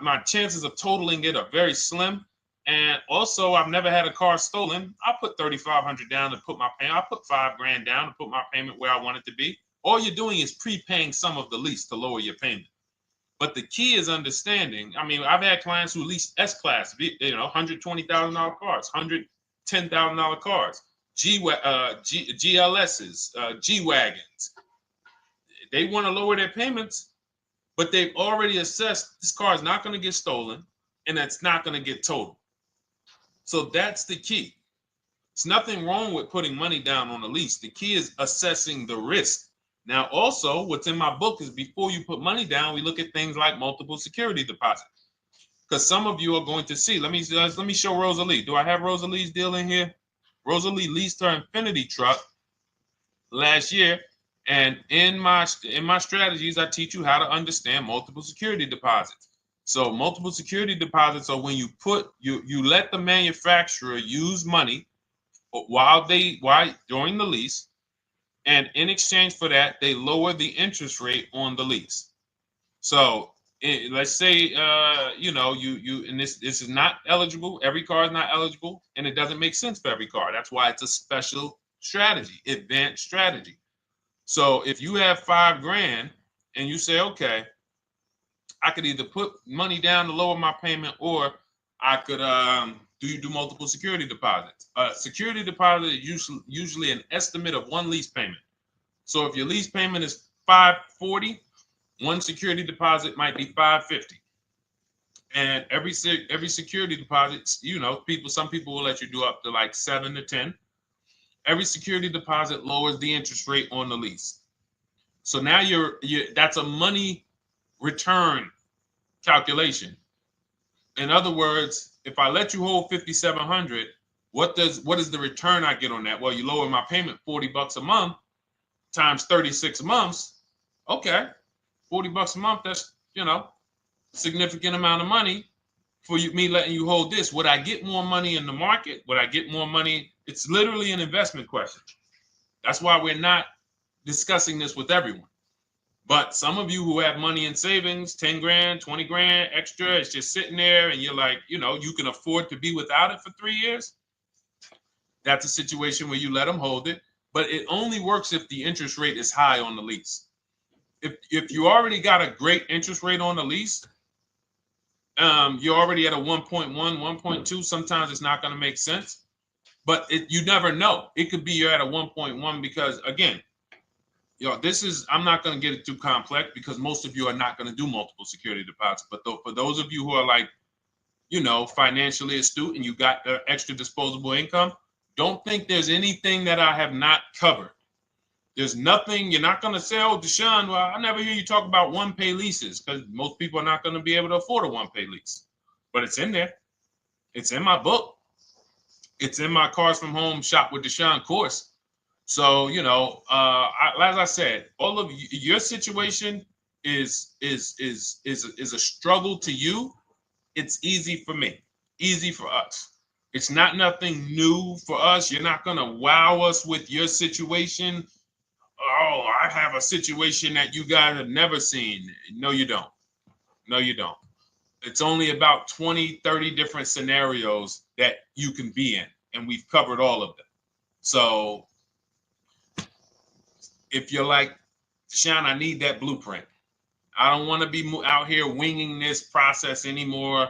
My chances of totaling it are very slim. And also, I've never had a car stolen. I put $3,500 down to put my payment. I put $5,000 down to put my payment where I want it to be. All you're doing is prepaying some of the lease to lower your payment. But the key is understanding. I mean, I've had clients who lease S-Class, $120,000 cars, $110,000 cars, GLSs, G-Wagons. They want to lower their payments, but they've already assessed this car is not going to get stolen and it's not going to get totaled. So that's the key. There's nothing wrong with putting money down on a lease. The key is assessing the risk. Now, also, what's in my book is before you put money down, we look at things like multiple security deposits. Because some of you are going to see, let me show Rosalie. Do I have Rosalie's deal in here? Rosalie leased her Infinity truck last year. And in my strategies, I teach you how to understand multiple security deposits. So multiple security deposits are when you let the manufacturer use money during the lease And in exchange for that, they lower the interest rate on the lease. So let's say, and this is not eligible. Every car is not eligible, and it doesn't make sense for every car. That's why it's a special strategy, advanced strategy. So if you have $5,000 and you say, okay, I could either put money down to lower my payment, or I could do multiple security deposits. Security deposit is usually an estimate of one lease payment. So if your lease payment is $540, one security deposit might be $550. And every security deposit, some people will let you do up to like 7 to 10. Every security deposit lowers the interest rate on the lease. So now that's a money return calculation. In other words, if I let you hold $5,700, what is the return I get on that? Well, you lower my payment $40 a month times 36 months. Okay, $40 a month. That's significant amount of money for me letting you hold this. Would I get more money in the market? Would I get more money? It's literally an investment question. That's why we're not discussing this with everyone. But some of you who have money in savings, 10 grand, 20 grand extra, it's just sitting there, and you're like, you can afford to be without it for 3 years. That's a situation where you let them hold it, but it only works if the interest rate is high on the lease. If you already got a great interest rate on the lease, you're already at a 1.1, 1.2. Sometimes it's not going to make sense, but you never know. It could be you're at a 1.1 because, again, I'm not going to get it too complex because most of you are not going to do multiple security deposits. But for those of you who are like, financially astute and you got extra disposable income, don't think there's anything that I have not covered. There's nothing. You're not going to say, oh, Deshone, well, I never hear you talk about one-pay leases, because most people are not going to be able to afford a one-pay lease. But it's in there. It's in my book. It's in my Cars from Home Shop with Deshone course. So, as I said, all of your situation is a struggle to you. It's easy for me, easy for us. It's nothing new for us. You're not going to wow us with your situation. Oh, I have a situation that you guys have never seen. No, you don't. No, you don't. It's only about 20, 30 different scenarios that you can be in, and we've covered all of them. So if you're like, Deshone, I need that blueprint. I don't want to be out here winging this process anymore,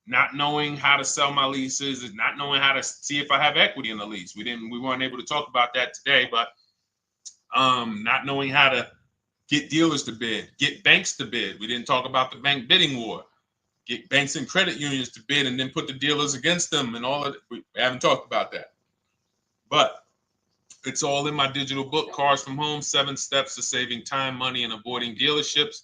not knowing how to sell my leases and not knowing how to see if I have equity in the lease. We weren't able to talk about that today, but not knowing how to get dealers to bid, get banks to bid. We didn't talk about the bank bidding war. Get banks and credit unions to bid and then put the dealers against them and all of it. We haven't talked about that. But it's all in my digital book, Cars from Home, 7 Steps to Saving Time, Money, and Avoiding Dealerships.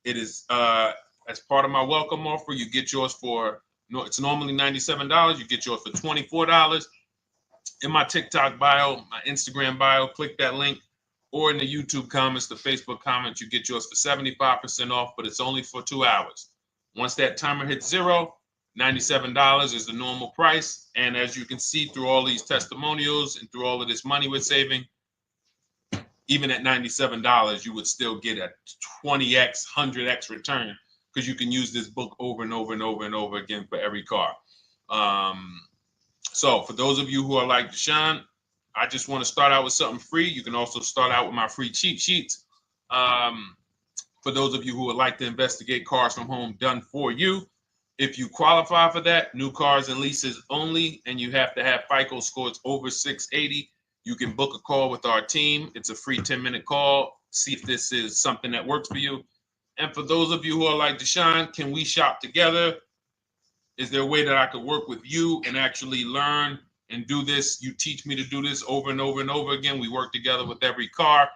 It is as part of my welcome offer. You get yours it's normally $97. You get yours for $24. In my TikTok bio, my Instagram bio, click that link, or in the YouTube comments, the Facebook comments, you get yours for 75% off, but it's only for 2 hours. Once that timer hits 0, $97 is the normal price. And as you can see through all these testimonials and through all of this money we're saving, even at $97, you would still get a 20x, 100x return, because you can use this book over and over and over and over again for every car. So for those of you who are like, Deshone, I just want to start out with something free. You can also start out with my free cheat sheets. For those of you who would like to investigate Cars from Home done for you, if you qualify for that, new cars and leases only, and you have to have FICO scores over 680, you can book a call with our team. It's a free 10-minute call. See if this is something that works for you. And for those of you who are like, Deshone, can we shop together? Is there a way that I could work with you and actually learn and do this? You teach me to do this over and over and over again. We work together with every car.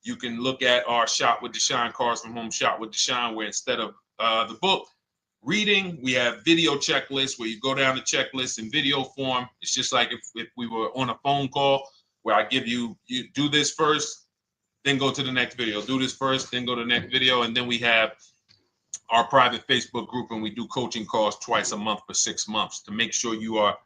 You can look at our Shop with Deshone, Cars from Home Shop with Deshone, where instead of the book reading, we have video checklists where you go down the checklist in video form. It's just like if we were on a phone call, where I give you do this first, then go to the next video. Do this first, then go to the next video. And then we have our private Facebook group, and we do coaching calls twice a month for 6 months to make sure you are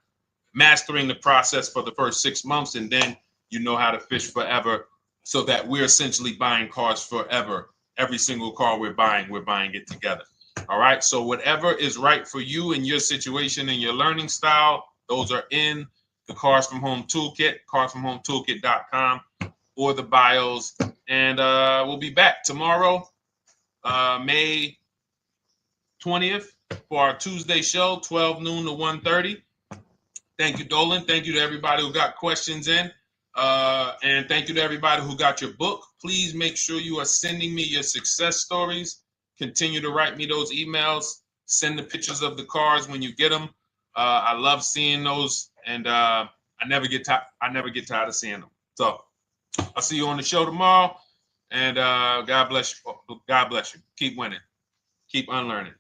mastering the process for the first 6 months, and then you know how to fish forever so that we're essentially buying cars forever. Every single car we're buying it together. All right. So whatever is right for you and your situation and your learning style, those are in the Cars from Home Toolkit, carsfromhometoolkit.com, or the bios. And we'll be back tomorrow, May 20th, for our Tuesday show, 12 noon to 1:30. Thank you, Dolan. Thank you to everybody who got questions in. And thank you to everybody who got your book. Please make sure you are sending me your success stories. Continue to write me those emails. Send the pictures of the cars when you get them. I love seeing those, and I never get tired of seeing them. So I'll see you on the show tomorrow. And God bless you. God bless you. Keep winning. Keep unlearning.